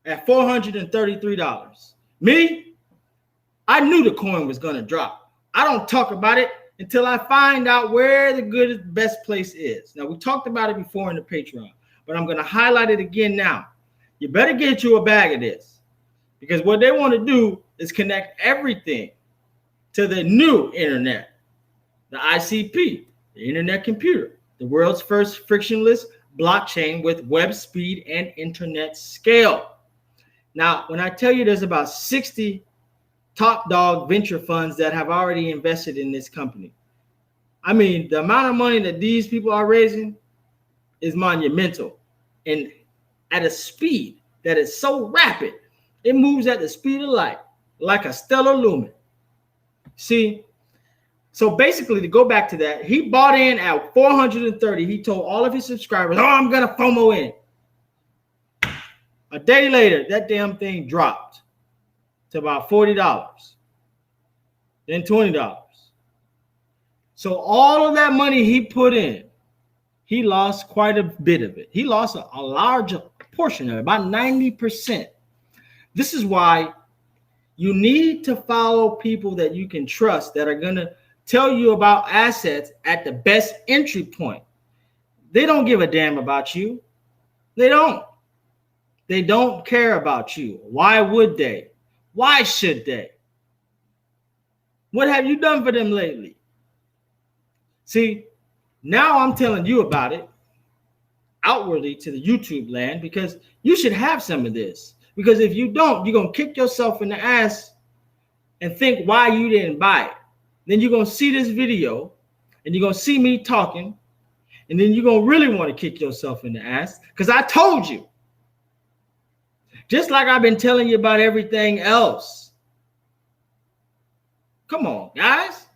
at $433. Me, I knew the coin was going to drop. I don't talk about it until I find out where the best place is. Now, we talked about it before in the Patreon, but I'm going to highlight it again now. You better get you a bag of this, because what they want to do is connect everything to the new internet, the ICP, the internet computer, the world's first frictionless blockchain with web speed and internet scale. Now, when I tell you there's about 60 top dog venture funds that have already invested in this company, I mean, the amount of money that these people are raising is monumental, and at a speed that is so rapid, it moves at the speed of light, like a stellar lumen. See, so basically, to go back to that, he bought in at 430. He told all of his subscribers, "Oh, I'm gonna FOMO in." A day later, that damn thing dropped to about $40, then $20. So all of that money he put in, he lost quite a bit of it. He lost a large portion of it, about 90%. This is why you need to follow people that you can trust, that are going to tell you about assets at the best entry point. They don't give a damn about you. They don't. They don't care about you. Why would they? Why should they? What have you done for them lately? See, now I'm telling you about it outwardly to the YouTube land, because you should have some of this. Because if you don't, you're going to kick yourself in the ass and think why you didn't buy it. Then you're going to see this video and you're going to see me talking, and then you're going to really want to kick yourself in the ass, because I told you. Just like I've been telling you about everything else. Come on, guys.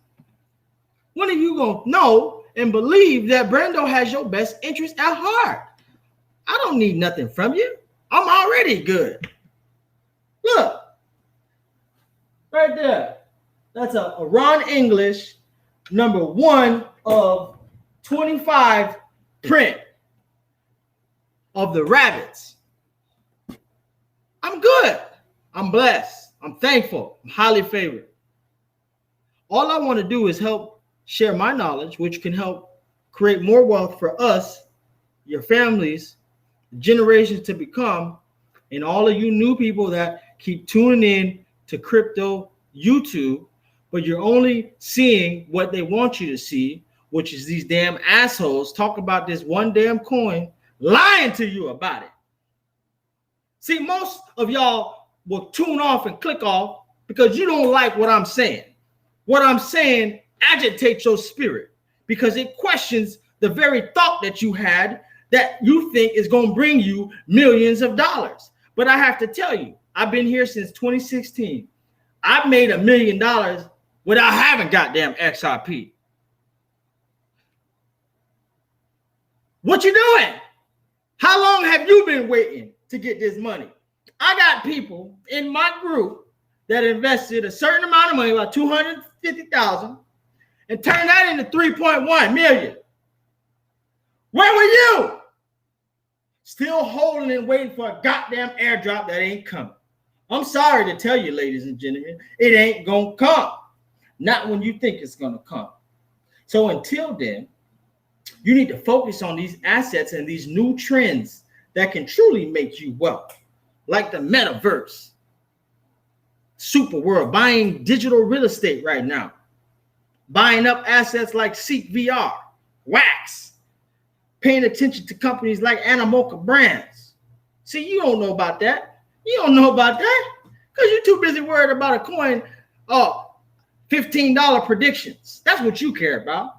When are you going to know and believe that Brando has your best interest at heart? I don't need nothing from you. I'm already good. Look. Right there. That's a Ron English #1 of 25 print of the rabbits. I'm good. I'm blessed. I'm thankful. I'm highly favored. All I want to do is help share my knowledge, which can help create more wealth for us, your families, generations to become, and all of you new people that keep tuning in to crypto YouTube, but you're only seeing what they want you to see, which is these damn assholes talk about this one damn coin, lying to you about it. See, most of y'all will tune off and click off because you don't like what I'm saying. What I'm saying agitates your spirit because it questions the very thought that you had that you think is going to bring you millions of dollars. But I have to tell you, I've been here since 2016. I've made $1 million without having goddamn XRP. What you doing? How long have you been waiting to get this money? I got people in my group that invested a certain amount of money, about $250,000, and turned that into 3.1 million. Where were you? Still holding and waiting for a goddamn airdrop that ain't coming. I'm sorry to tell you, ladies and gentlemen, it ain't gonna come. Not when you think it's gonna come. So until then, you need to focus on these assets and these new trends that can truly make you wealth, like the metaverse, superworld, buying digital real estate right now, buying up assets like CEEK VR, Wax, paying attention to companies like Animoca Brands. See, you don't know about that. You don't know about that because you're too busy worried about a coin. $15 predictions. That's what you care about.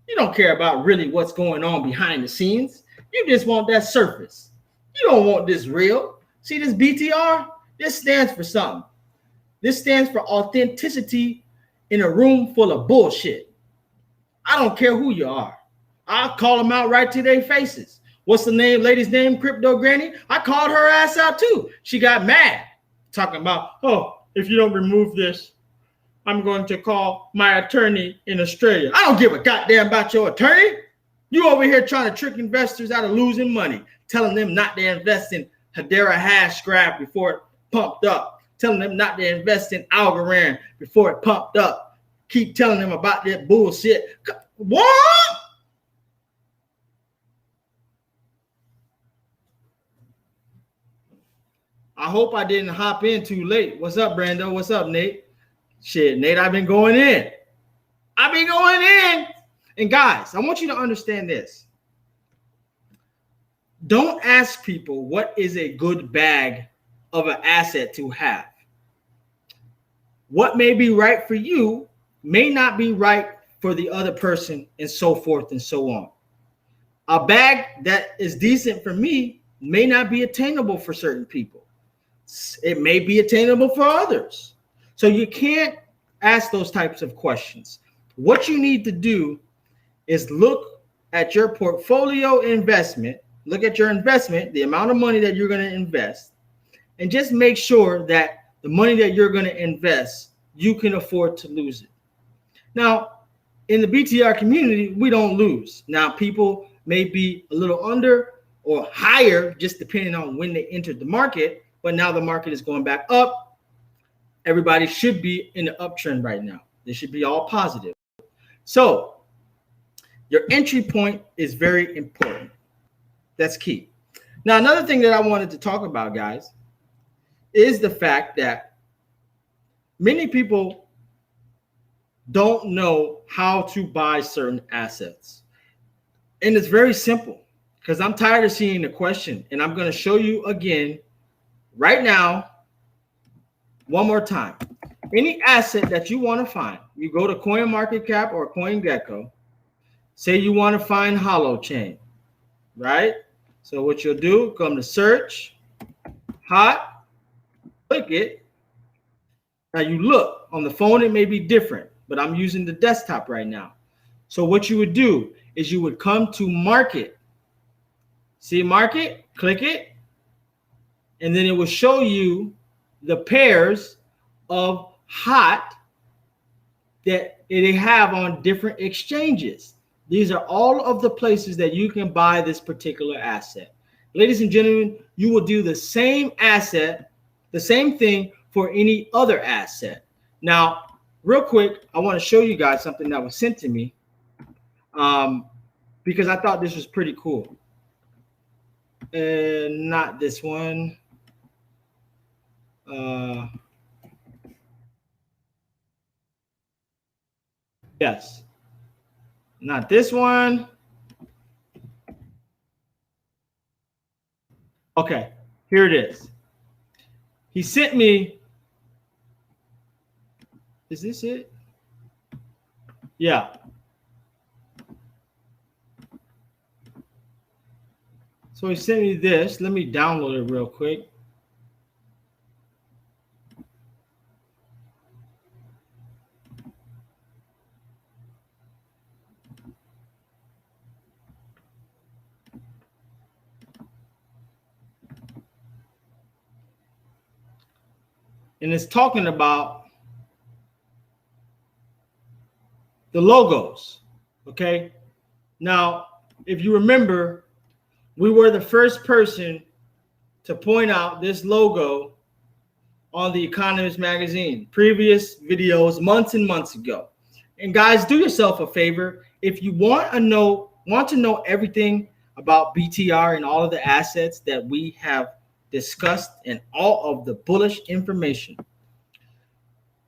You don't care about really what's going on behind the scenes. You just want that surface. You don't want this real. See this BTR? This stands for something. This stands for authenticity in a room full of bullshit. I don't care who you are. I'll call them out right to their faces. What's the lady's name? Crypto Granny? I called her ass out too. She got mad talking about, oh, if you don't remove this, I'm going to call my attorney in Australia. I don't give a goddamn about your attorney. You over here trying to trick investors out of losing money, telling them not to invest in Hedera hash graph before it pumped up, telling them not to invest in Algorand before it pumped up. Keep telling them about that bullshit. What? I hope I didn't hop in too late. What's up, Brando? What's up, Nate? Shit, Nate, I've been going in. And guys, I want you to understand this. Don't ask people what is a good bag of an asset to have. What may be right for you may not be right for the other person, and so forth and so on. A bag that is decent for me may not be attainable for certain people. It may be attainable for others. So you can't ask those types of questions. What you need to do is look at your portfolio investment, look at your investment, the amount of money that you're going to invest, and just make sure that the money that you're going to invest, you can afford to lose it. Now, in the BTR community, we don't lose. Now, people may be a little under or higher, just depending on when they entered the market, but now the market is going back up. Everybody should be in the uptrend right now. They should be all positive. So your entry point is very important. That's key. Now, another thing that I wanted to talk about, guys, is the fact that many people don't know how to buy certain assets. And it's very simple because I'm tired of seeing the question, and I'm going to show you again right now, one more time. Any asset that you want to find, you go to CoinMarketCap or CoinGecko, say you want to find Holochain, right? So what you'll do, come to search, hot, click it. Now you look, on the phone it may be different, but I'm using the desktop right now. So what you would do is you would come to market. See market, click it, and then it will show you the pairs of hot that they have on different exchanges. These are all of the places that you can buy this particular asset. Ladies and gentlemen, you will do the same asset, the same thing for any other asset. Now, real quick, I want to show you guys something that was sent to me because I thought this was pretty cool. Not this one. Yes. Not this one. Okay, here it is. He sent me. Is this it? Yeah. So he sent me this. Let me download it real quick. And it's talking about the logos, okay? Now, if you remember, we were the first person to point out this logo on the Economist magazine, previous videos months and months ago. And guys, do yourself a favor. If you want to know everything about BTR and all of the assets that we have discussed and all of the bullish information,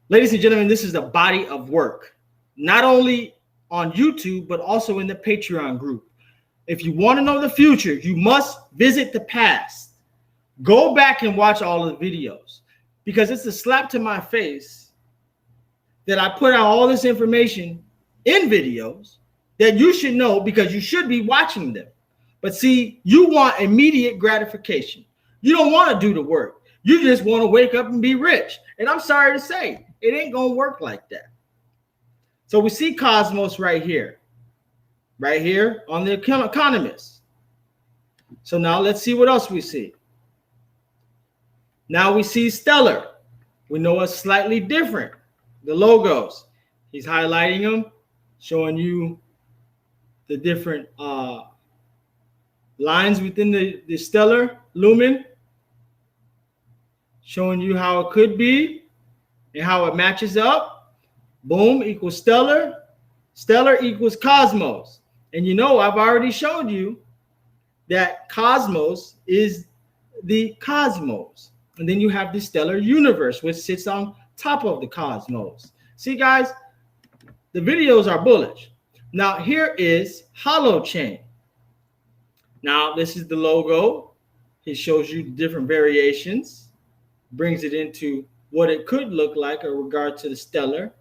ladies and gentlemen, this is the body of work, not only on YouTube, but also in the Patreon group. If you want to know the future, you must visit the past. Go back and watch all of the videos, because it's a slap to my face that I put out all this information in videos that you should know, because you should be watching them. But see, you want immediate gratification. You don't want to do the work. You just want to wake up and be rich. And I'm sorry to say, it ain't going to work like that. So we see Cosmos right here on the Economist. So now let's see what else we see. Now we see Stellar. We know it's slightly different. The logos, he's highlighting them, showing you the different lines within the Stellar Lumen, showing you how it could be and how it matches up. Boom equals Stellar. Stellar equals Cosmos. And you know, I've already showed you that Cosmos is the cosmos. And then you have the stellar universe, which sits on top of the cosmos. See, guys, the videos are bullish. Now, here is Holochain. Now, this is the logo. It shows you different variations, brings it into what it could look like in regard to the stellar.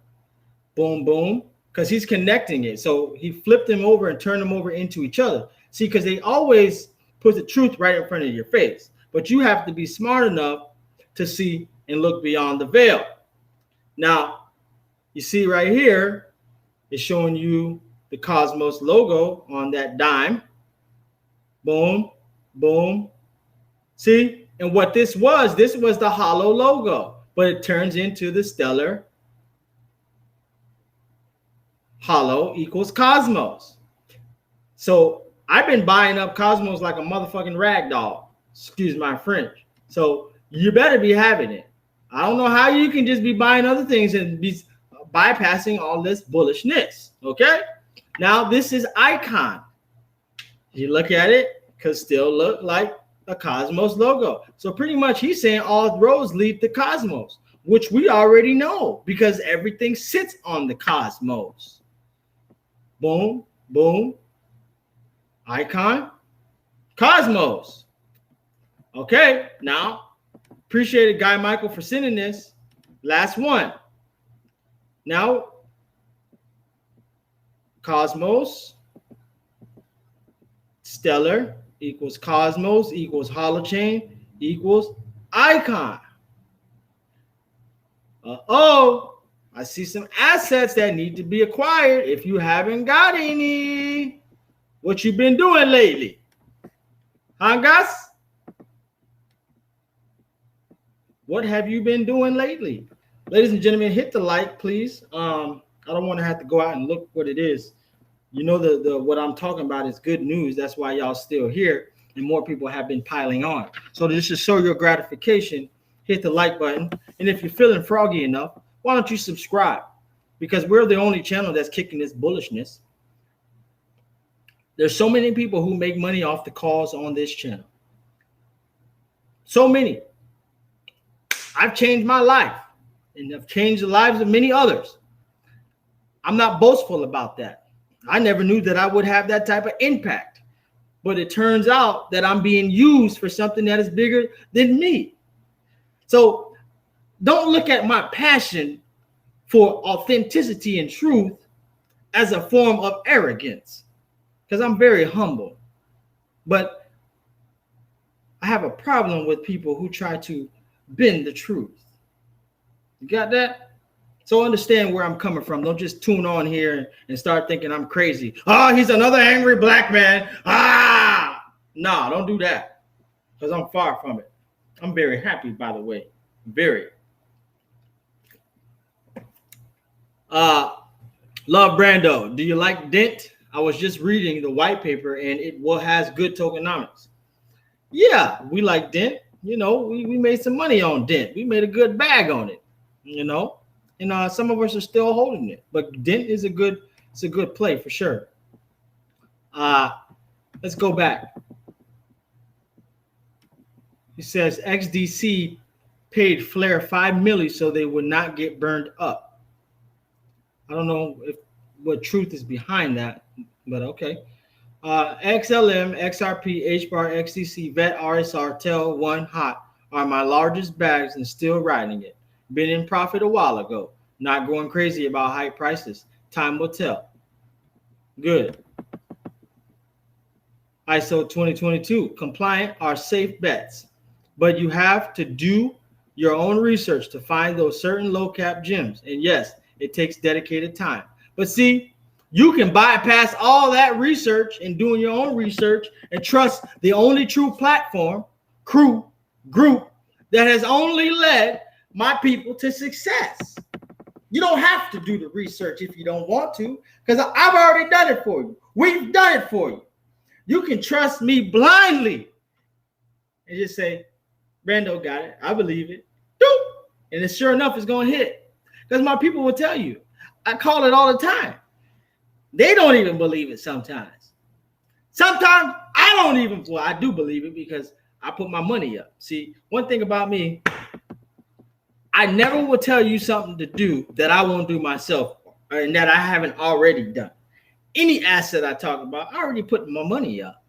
Boom, boom, because he's connecting it. So he flipped them over and turned them over into each other. See, because they always put the truth right in front of your face. But you have to be smart enough to see and look beyond the veil. Now, you see right here, it's showing you the Cosmos logo on that dime. Boom, boom. See? And what this was the hollow logo, but it turns into the stellar. Hollow equals Cosmos. So I've been buying up Cosmos like a motherfucking rag doll. Excuse my French. So you better be having it. I don't know how you can just be buying other things and be bypassing all this bullishness. Okay. Now this is Icon. You look at it, could still look like a Cosmos logo. So pretty much he's saying all roads lead to Cosmos, which we already know because everything sits on the Cosmos. Boom, boom. Icon, Cosmos. Okay, now appreciate it, Guy Michael, for sending this. Last one. Now, Cosmos, stellar equals Cosmos equals Holochain equals Icon. I see some assets that need to be acquired. If you haven't got any, what you been doing lately? Huh, guys? What have you been doing lately? Ladies and gentlemen, hit the like, please. I don't want to have to go out and look what it is. You know, the what I'm talking about is good news. That's why y'all still here and more people have been piling on. So just to show your gratification, hit the like button. And if you're feeling froggy enough, why don't you subscribe? Because we're the only channel that's kicking this bullishness. There's so many people who make money off the calls on this channel. So many. I've changed my life and I've changed the lives of many others. I'm not boastful about that. I never knew that I would have that type of impact, but it turns out that I'm being used for something that is bigger than me. So don't look at my passion for authenticity and truth as a form of arrogance, because I'm very humble. But I have a problem with people who try to bend the truth. You got that? So understand where I'm coming from. Don't just tune on here and start thinking I'm crazy. Oh, he's another angry black man. No, don't do that, because I'm far from it. I'm very happy, by the way. Very. Love Brando, do you like Dent? I was just reading the white paper and it has good tokenomics. Yeah, we like Dent. you know, we made some money on Dent. We made a good bag on it, you know, and some of us are still holding it. But Dent is a good play for sure. Let's go back. He says XDC paid Flare $5 million so they would not get burned up. I don't know what truth is behind that, but okay. XLM, XRP, HBAR, XDC, VET, RSR, TEL, 1 Hot are my largest bags and still riding it. Been in profit a while ago. Not going crazy about high prices. Time will tell. Good. ISO 2022 compliant are safe bets, but you have to do your own research to find those certain low cap gems. And yes, it takes dedicated time. But see, you can bypass all that research and doing your own research and trust the only true platform, group that has only led my people to success. You don't have to do the research if you don't want to, because I've already done it for you. We've done it for you. You can trust me blindly and just say, Brando got it. I believe it. Doop. And it's sure enough, it's going to hit. Because my people will tell you. I call it all the time. They don't even believe it sometimes. Sometimes I don't even, well, I do believe it because I put my money up. See, one thing about me, I never will tell you something to do that I won't do myself and that I haven't already done. Any asset I talk about, I already put my money up.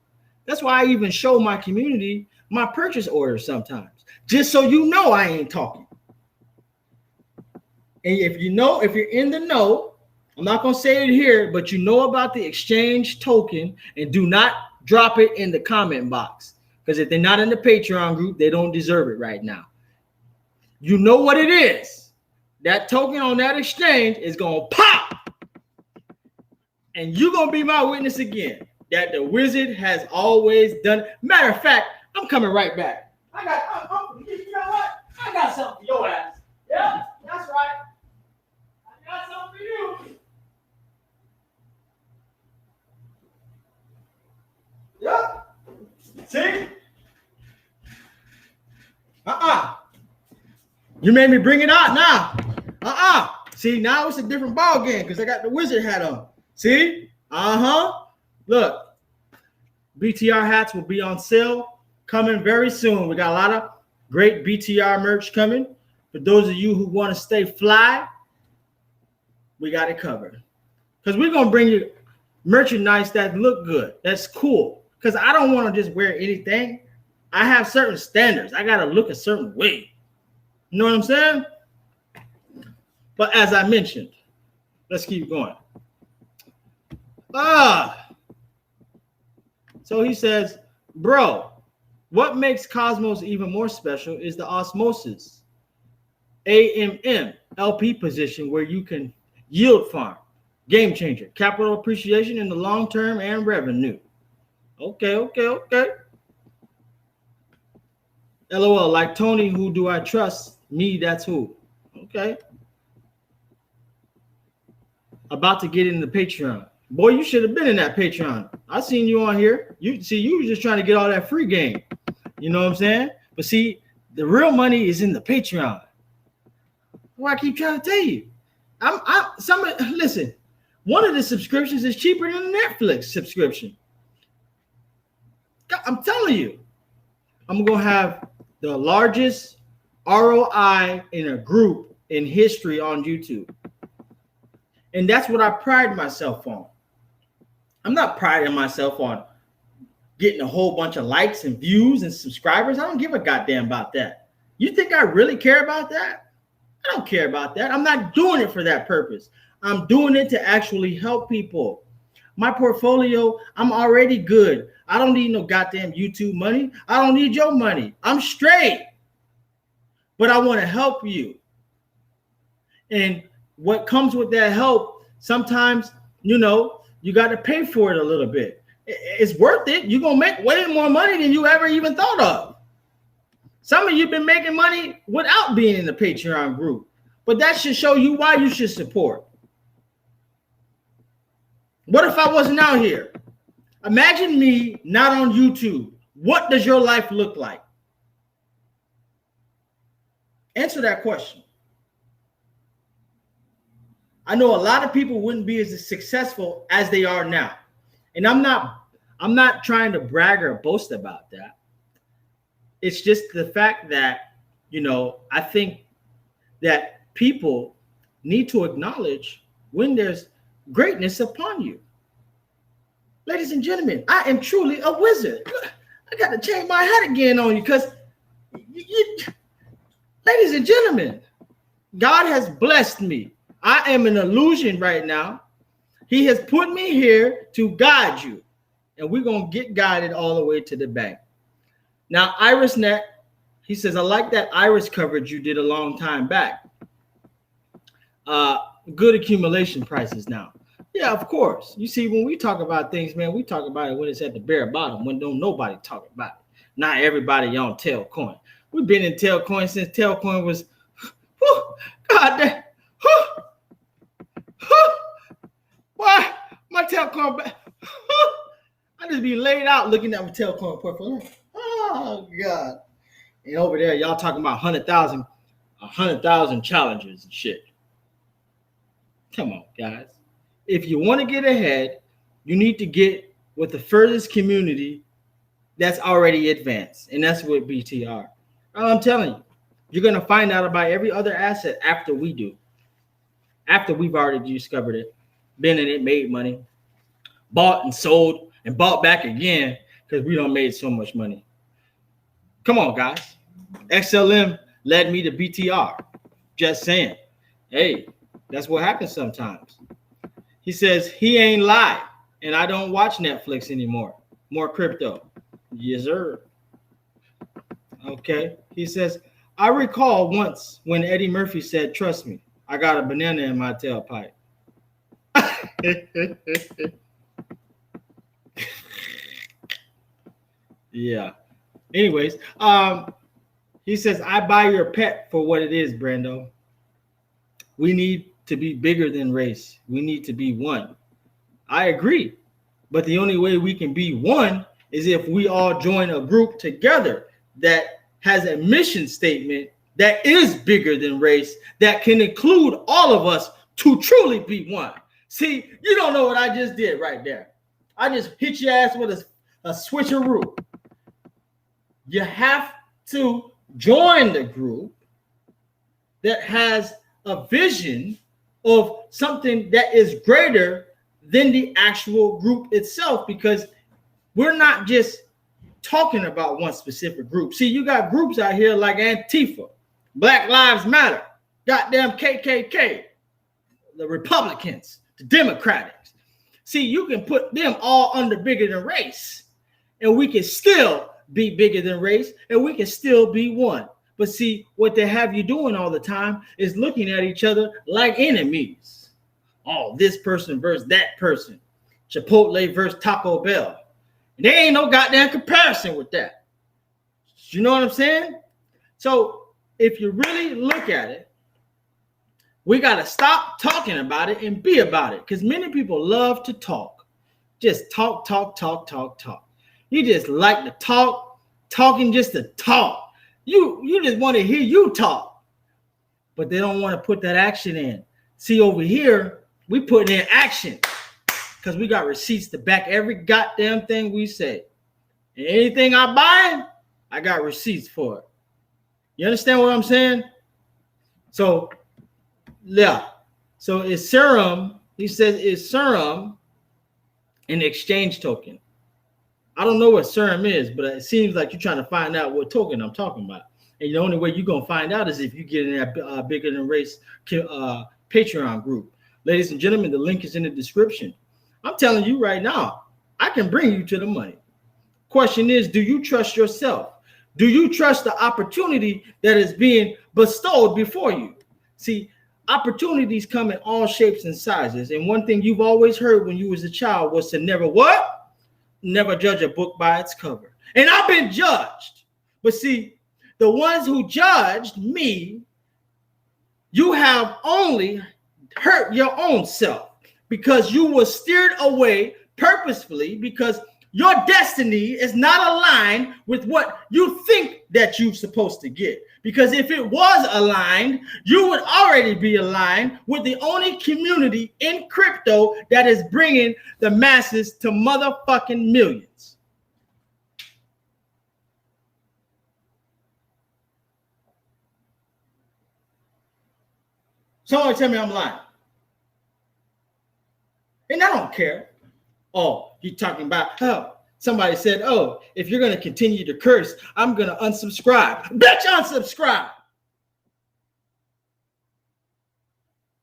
That's why I even show my community my purchase orders sometimes, just so you know I ain't talking. And if you know, if you're in the know, I'm not going to say it here, but you know about the exchange token, and do not drop it in the comment box, because if they're not in the Patreon group, they don't deserve it right now. You know what it is. That token on that exchange is going to pop. And you're going to be my witness again that the wizard has always done it. Matter of fact, I'm coming right back. You know what? I got something for your ass. Yeah, that's right. I got something for you. Yep. See? You made me bring it out now. See, now it's a different ball game because I got the wizard hat on. See? Look, BTR hats will be on sale coming very soon. We got a lot of great BTR merch coming. For those of you who want to stay fly, we got it covered. Because we're going to bring you merchandise that look good. That's cool. Because I don't want to just wear anything. I have certain standards. I got to look a certain way. You know what I'm saying? But as I mentioned, let's keep going. So he says, bro, what makes Cosmos even more special is the osmosis AMM LP position where you can yield farm. Game changer. Capital appreciation in the long term and revenue. Okay. LOL, like Tony, who do I trust? Me, that's who. Okay. About to get in the Patreon. Boy, you should have been in that Patreon. I seen you on here. You were just trying to get all that free game. You know what I'm saying? But see, the real money is in the Patreon. Well, I keep trying to tell you. Listen, one of the subscriptions is cheaper than the Netflix subscription. I'm telling you, I'm going to have the largest ROI in a group in history on YouTube. And that's what I pride myself on. I'm not priding myself on getting a whole bunch of likes and views and subscribers. I don't give a goddamn about that. You think I really care about that? I don't care about that. I'm not doing it for that purpose. I'm doing it to actually help people. My portfolio, I'm already good. I don't need no goddamn YouTube money. I don't need your money. I'm straight. But I want to help you. And what comes with that help, sometimes, you got to pay for it a little bit. It's worth it. You're going to make way more money than you ever even thought of. Some of you have been making money without being in the Patreon group. But that should show you why you should support. What if I wasn't out here? Imagine me not on YouTube. What does your life look like? Answer that question. I know a lot of people wouldn't be as successful as they are now. And I'm not trying to brag or boast about that. It's just the fact that, I think that people need to acknowledge when there's greatness upon you. Ladies and gentlemen, I am truly a wizard. I got to change my hat again on you because, ladies and gentlemen, God has blessed me. I am an illusion right now. He has put me here to guide you, and we're going to get guided all the way to the bank. Now, IrisNet, he says, I like that Iris coverage you did a long time back. Good accumulation prices now. Yeah, of course. You see, when we talk about things, man, we talk about it when it's at the bare bottom, when don't nobody talk about it. Not everybody on Tailcoin. We've been in Tailcoin since Tailcoin was, God damn, why my Tailcoin, I just be laid out looking at my Tailcoin portfolio. Oh, God. And over there, y'all talking about 100,000 challengers and shit. Come on, guys. If you want to get ahead, you need to get with the furthest community that's already advanced, and that's with BTR. I'm telling you, you're going to find out about every other asset after we do. After we've already discovered it, been in it, made money, bought and sold, and bought back again because we done made so much money. Come on, guys. XLM led me to BTR. Just saying. Hey, that's what happens sometimes. He says he ain't lied, and I don't watch Netflix anymore. More crypto. Yes, sir. Okay. He says, I recall once when Eddie Murphy said, trust me, I got a banana in my tailpipe. Yeah. Anyways, he says, I buy your pet for what it is, Brando. We need to be bigger than race. We need to be one. I agree. But the only way we can be one is if we all join a group together that has a mission statement that is bigger than race, that can include all of us to truly be one. See, you don't know what I just did right there. I just hit your ass with a switcheroo. You have to join the group that has a vision of something that is greater than the actual group itself, because we're not just talking about one specific group. See, you got groups out here like Antifa, Black Lives Matter, goddamn KKK, the Republicans, the Democrats. See, you can put them all under bigger than race, and we can still be bigger than race, and we can still be one. But see, what they have you doing all the time is looking at each other like enemies. Oh, this person versus that person. Chipotle versus Taco Bell. And there ain't no goddamn comparison with that. You know what I'm saying? So if you really look at it, we got to stop talking about it and be about it. Because many people love to talk. Just talk. You just like to talk, talking just to talk. You just want to hear you talk, but they don't want to put that action in. See, over here, we put in action because we got receipts to back every goddamn thing we say. And anything I buy, I got receipts for it. You understand what I'm saying? So, yeah. So is Serum, he says, is Serum an exchange token? I don't know what Serum is, but it seems like you're trying to find out what token I'm talking about. And the only way you're going to find out is if you get in that Bigger Than Race Patreon group. Ladies and gentlemen, the link is in the description. I'm telling you right now, I can bring you to the money. Question is, do you trust yourself? Do you trust the opportunity that is being bestowed before you? See, opportunities come in all shapes and sizes. And one thing you've always heard when you was a child was to never what? Never judge a book by its cover. And I've been judged. But see, the ones who judged me, you have only hurt your own self because you were steered away purposefully because your destiny is not aligned with what you think that you're supposed to get. Because if it was aligned, you would already be aligned with the only community in crypto that is bringing the masses to motherfucking millions. Someone tell me I'm lying. And I don't care. Oh, you're talking about, oh, somebody said, oh, if you're going to continue to curse, I'm going to unsubscribe. Bitch, unsubscribe.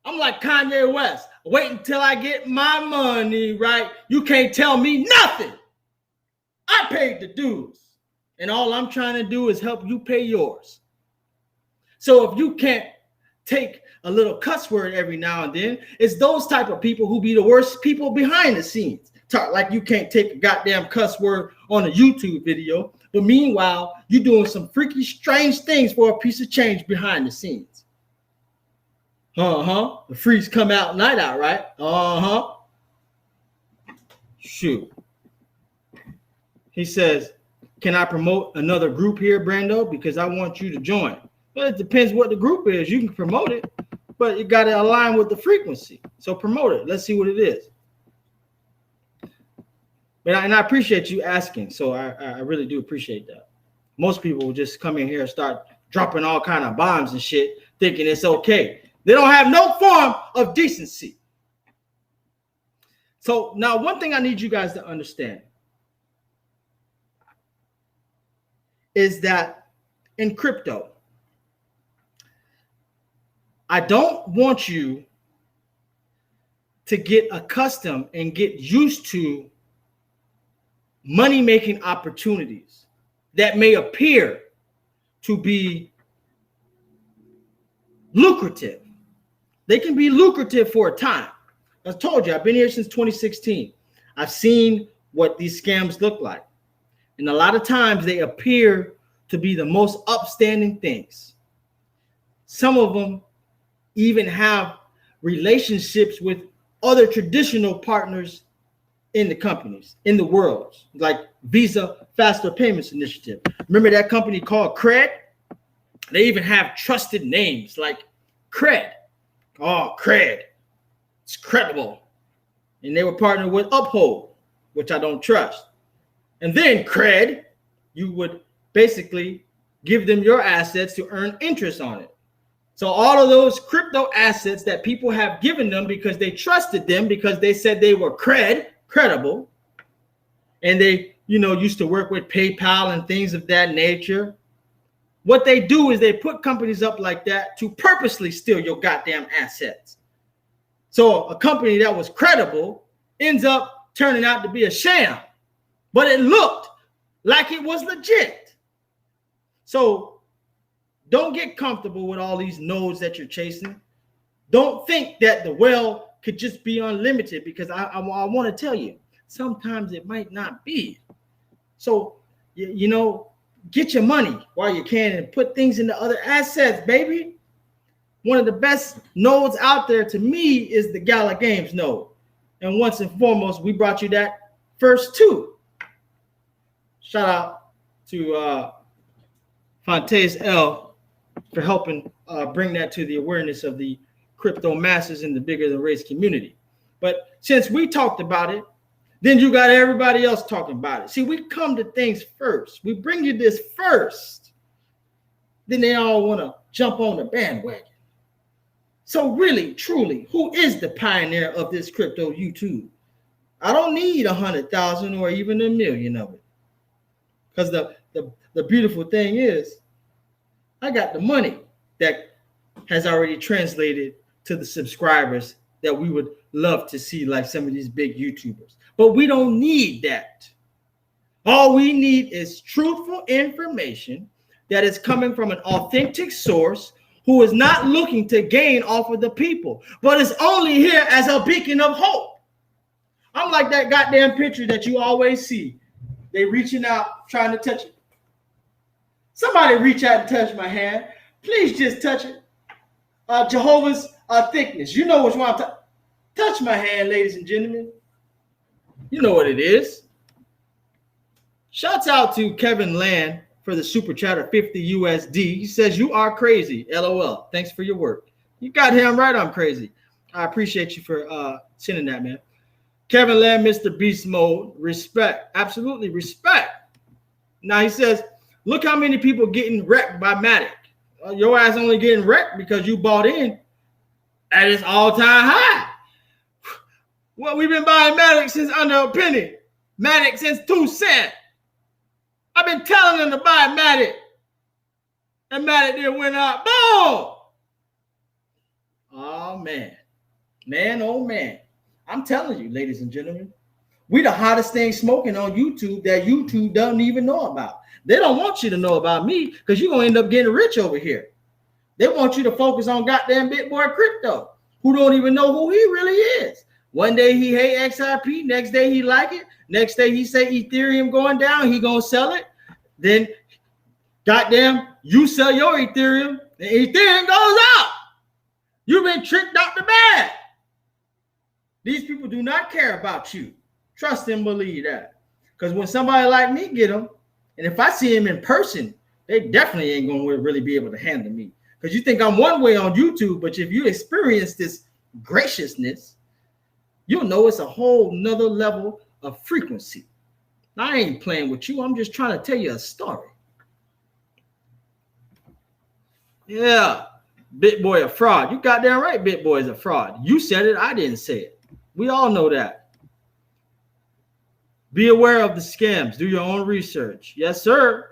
I'm like Kanye West. Wait until I get my money right. You can't tell me nothing. I paid the dues. And all I'm trying to do is help you pay yours. So if you can't take a little cuss word every now and then, it's those type of people who be the worst people behind the scenes. Talk like you can't take a goddamn cuss word on a YouTube video, but meanwhile, you're doing some freaky, strange things for a piece of change behind the scenes. The freaks come out, night out, right? Shoot. He says, can I promote another group here, Brando? Because I want you to join. Well, it depends what the group is. You can promote it, but you got to align with the frequency. So promote it. Let's see what it is. And I appreciate you asking. So I really do appreciate that. Most people will just come in here and start dropping all kind of bombs and shit, thinking it's okay. They don't have no form of decency. So now one thing I need you guys to understand is that in crypto, I don't want you to get accustomed and get used to money-making opportunities that may appear to be lucrative. They can be lucrative for a time. I told you, I've been here since 2016. I've seen what these scams look like. And a lot of times they appear to be the most upstanding things. Some of them even have relationships with other traditional partners in the companies, in the world, like Visa Faster Payments Initiative. Remember that company called Cred? They even have trusted names like Cred. Oh, Cred. It's credible. And they were partnered with Uphold, which I don't trust. And then Cred, you would basically give them your assets to earn interest on it. So all of those crypto assets that people have given them because they trusted them, because they said they were credible, and they, used to work with PayPal and things of that nature. What they do is they put companies up like that to purposely steal your goddamn assets. So a company that was credible ends up turning out to be a sham, but it looked like it was legit. So don't get comfortable with all these nodes that you're chasing. Don't think that the well could just be unlimited, because I want to tell you, sometimes it might not be. So, get your money while you can and put things into other assets, baby. One of the best nodes out there to me is the Gala Games node. And once and foremost, we brought you that first two. Shout out to Fontes L for helping bring that to the awareness of the crypto masses in the bigger than race community. But since we talked about it, then you got everybody else talking about it. See, we come to things first. We bring you this first. Then they all want to jump on the bandwagon. So really, truly, who is the pioneer of this crypto YouTube? I don't need 100,000 or even 1 million of it. Because the beautiful thing is, I got the money that has already translated to the subscribers that we would love to see, like some of these big YouTubers. But we don't need that. All we need is truthful information that is coming from an authentic source who is not looking to gain off of the people, but is only here as a beacon of hope. I'm like that goddamn picture that you always see. They reaching out, trying to touch it. Somebody reach out and touch my hand. Please just touch it. Jehovah's thickness. You know which one I'm touch my hand, ladies and gentlemen. You know what it is. Shouts out to Kevin Land for the super chat of 50 USD. He says, you are crazy. LOL. Thanks for your work. You got him right. I'm crazy. I appreciate you for sending that, man. Kevin Land, Mr. Beast Mode. Respect. Absolutely respect. Now he says, look how many people getting wrecked by Matic. Your ass only getting wrecked because you bought in at its all-time high. Well, we've been buying Matic since under a penny. Matic since 2 cents. I've been telling them to buy Matic. And Matic did went up. Boom! Oh, man. Man, oh, man. I'm telling you, ladies and gentlemen, we the hottest thing smoking on YouTube that YouTube doesn't even know about. They don't want you to know about me because you're going to end up getting rich over here. They want you to focus on goddamn BitBoy Crypto, who don't even know who he really is. One day he hate XRP, next day he like it. Next day he say Ethereum going down, he gonna sell it. Then, goddamn, you sell your Ethereum, and Ethereum goes up. You've been tricked out the bag. These people do not care about you. Trust and believe that. Because when somebody like me get them, and if I see him in person, they definitely ain't gonna really be able to handle me. Because you think I'm one way on YouTube, but if you experience this graciousness, you'll know it's a whole nother level of frequency. Now, I ain't playing with you. I'm just trying to tell you a story. Yeah, BitBoy a fraud. You got that right, BitBoy is a fraud. You said it. I didn't say it. We all know that. Be aware of the scams. Do your own research. Yes, sir.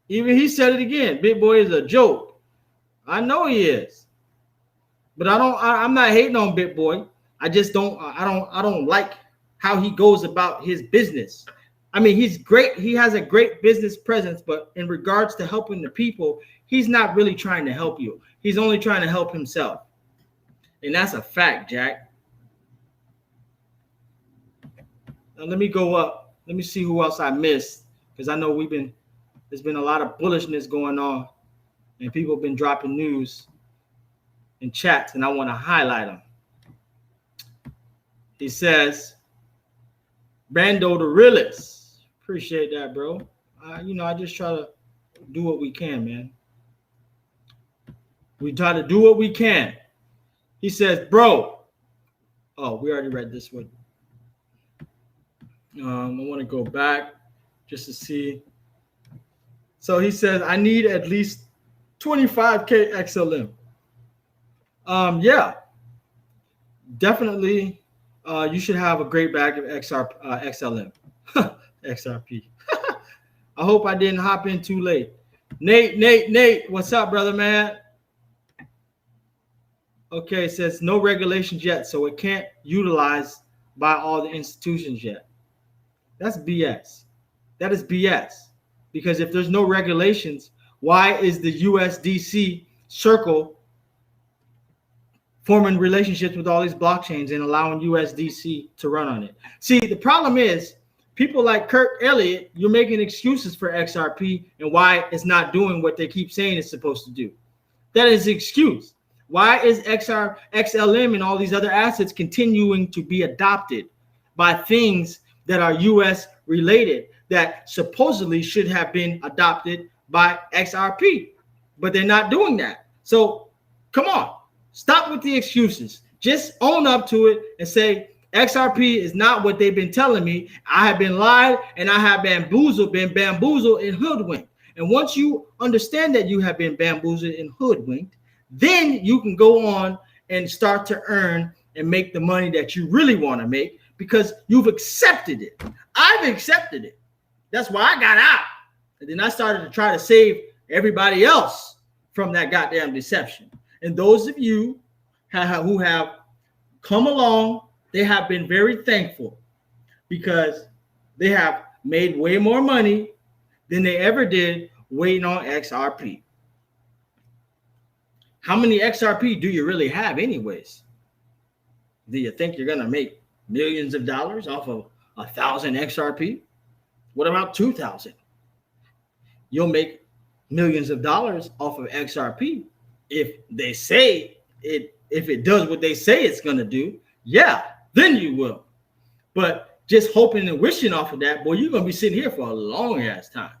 Even he said it again. BitBoy is a joke. I know he is. But I'm not hating on BitBoy. I just don't like how he goes about his business. I mean, he's great. He has a great business presence, but in regards to helping the people, he's not really trying to help you. He's only trying to help himself. And that's a fact, Jack. Now let me go up. Let me see who else I missed, because I know there's been a lot of bullishness going on, and people have been dropping news in chats, and I want to highlight them. He says, Bando the realest. Appreciate that, bro. I just try to do what we can, man. We try to do what we can. He says, bro. Oh, we already read this one. I want to go back just to see. So he says, I need at least 25K XLM. Yeah, definitely. You should have a great bag of XLM. XRP. I hope I didn't hop in too late. Nate, what's up, brother, man? Okay, it says no regulations yet, so it can't utilize by all the institutions yet. That's BS. That is BS. Because if there's no regulations, why is the USDC circle forming relationships with all these blockchains and allowing USDC to run on it? See, the problem is people like Kirk Elliott, you're making excuses for XRP and why it's not doing what they keep saying it's supposed to do. That is the excuse. Why is XLM and all these other assets continuing to be adopted by things that are US related that supposedly should have been adopted by XRP? But they're not doing that. So come on, stop with the excuses. Just own up to it and say, XRP is not what they've been telling me. I have been lied and I have been bamboozled and hoodwinked. And once you understand that you have been bamboozled and hoodwinked, then you can go on and start to earn and make the money that you really want to make because you've accepted it. I've accepted it. That's why I got out. And then I started to try to save everybody else from that goddamn deception. And those of you who have come along, they have been very thankful because they have made way more money than they ever did waiting on XRP. How many XRP do you really have anyways? Do you think you're going to make millions of dollars off of 1,000 XRP? What about 2,000? You'll make millions of dollars off of XRP if they say it, if it does what they say it's going to do. Yeah, then you will. But just hoping and wishing off of that, boy, you're gonna be sitting here for a long ass time.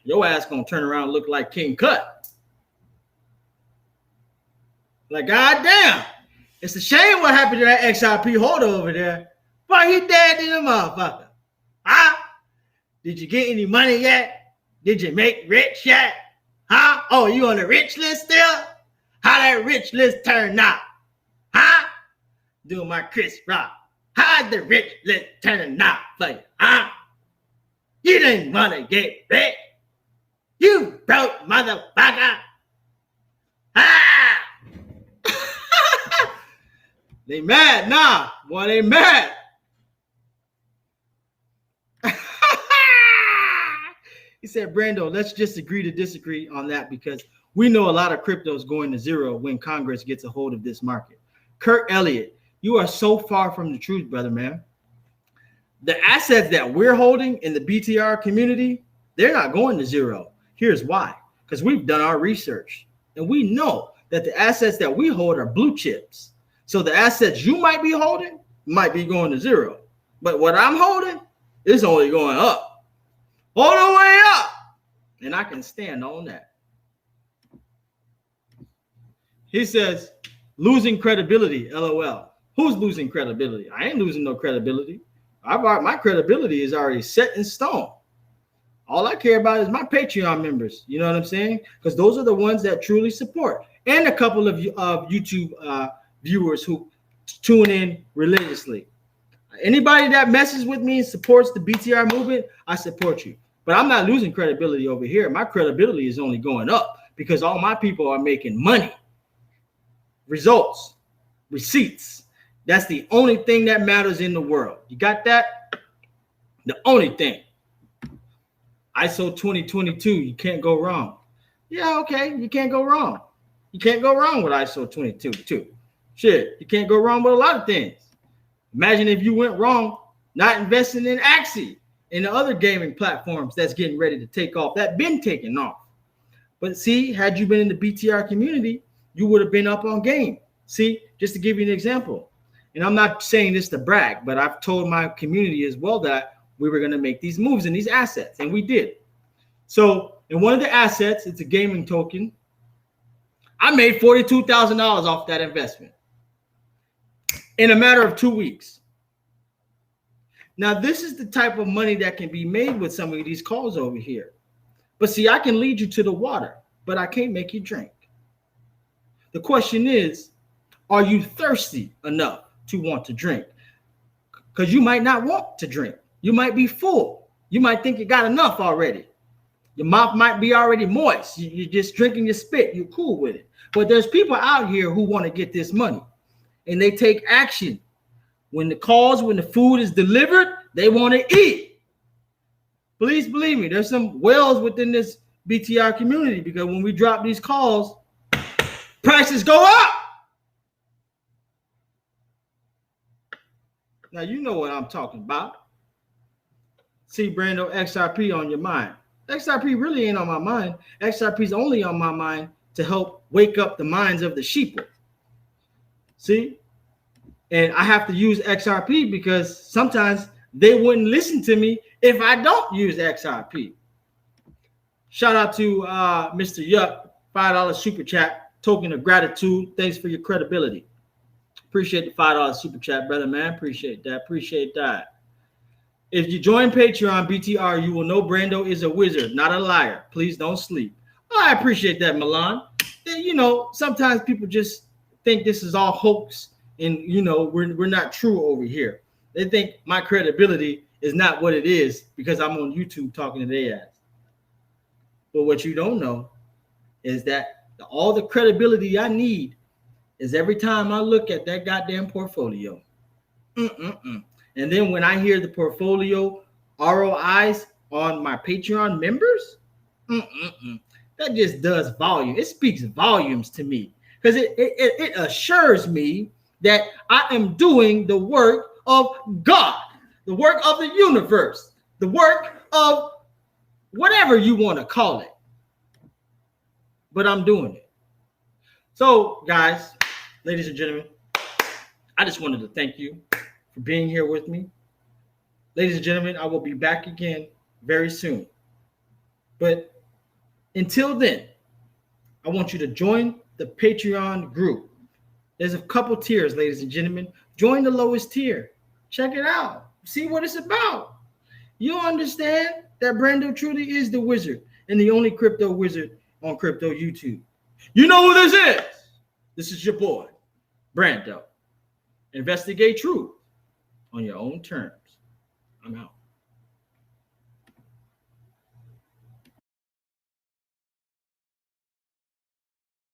Your ass gonna turn around and look like King Cut. Like, goddamn, it's a shame what happened to that XRP holder over there. Boy, he dead in the motherfucker. Huh? Did you get any money yet? Did you make rich yet? Huh? Oh, you on the rich list still? How that rich list turned out? Huh? Doing my Chris Rock. How's the rich list turning out for you? Huh? You didn't want to get rich. You broke motherfucker. Ah! They mad nah. Boy, they mad. He said, Brando, let's just agree to disagree on that because we know a lot of crypto is going to zero when Congress gets a hold of this market. Kurt Elliott, you are so far from the truth, brother, man. The assets that we're holding in the BTR community, they're not going to zero. Here's why. Because we've done our research and we know that the assets that we hold are blue chips. So the assets you might be holding might be going to zero. But what I'm holding is only going up. All the way up. And I can stand on that. He says, losing credibility, LOL. Who's losing credibility? I ain't losing no credibility. My credibility is already set in stone. All I care about is my Patreon members. You know what I'm saying? Because those are the ones that truly support. And a couple of YouTube viewers who tune in religiously. Anybody that messes with me and supports the BTR movement, I support you. But I'm not losing credibility over here. My credibility is only going up because all my people are making money. Results, receipts. That's the only thing that matters in the world. You got that? The only thing. ISO 2022, you can't go wrong. Yeah, okay, you can't go wrong. You can't go wrong with ISO 22. Shit, you can't go wrong with a lot of things. Imagine if you went wrong not investing in Axie and the other gaming platforms that's getting ready to take off, that been taking off. But see, had you been in the BTR community, you would have been up on game. See, just to give you an example, and I'm not saying this to brag, but I've told my community as well that we were going to make these moves in these assets, and we did. So in one of the assets, it's a gaming token. I made $42,000 off that investment in a matter of 2 weeks. Now, this is the type of money that can be made with some of these calls over here. But see, I can lead you to the water, but I can't make you drink. The question is, are you thirsty enough to want to drink? Because you might not want to drink. You might be full. You might think you got enough already. Your mouth might be already moist. You're just drinking your spit. You're cool with it. But there's people out here who want to get this money, and they take action. When the food is delivered, they want to eat. Please believe me, there's some whales within this BTR community because when we drop these calls, prices go up. Now, you know what I'm talking about. See, Brando, XRP on your mind. XRP really ain't on my mind. XRP is only on my mind to help wake up the minds of the sheeple. See? And I have to use XRP because sometimes they wouldn't listen to me if I don't use XRP. Shout out to Mr. Yuck, $5 super chat, token of gratitude. Thanks for your credibility. Appreciate the $5 super chat, brother, man. Appreciate that. Appreciate that. If you join Patreon, BTR, you will know Brando is a wizard, not a liar. Please don't sleep. Oh, I appreciate that, Milan. You know, sometimes people just think this is all hoax. And, you know, we're not true over here. They think my credibility is not what it is because I'm on YouTube talking to their ass. But what you don't know is that all the credibility I need is every time I look at that goddamn portfolio. And then when I hear the portfolio ROIs on my Patreon members, that just does volume. It speaks volumes to me because it assures me that I am doing the work of God, the work of the universe, the work of whatever you want to call it. But I'm doing it. So, guys, ladies and gentlemen, I just wanted to thank you for being here with me. Ladies and gentlemen, I will be back again very soon. But until then, I want you to join the Patreon group. There's a couple tiers, ladies and gentlemen. Join the lowest tier. Check it out. See what it's about. You'll understand that Brando truly is the wizard and the only crypto wizard on crypto YouTube. You know who this is. This is your boy, Brando. Investigate truth on your own terms. I'm out.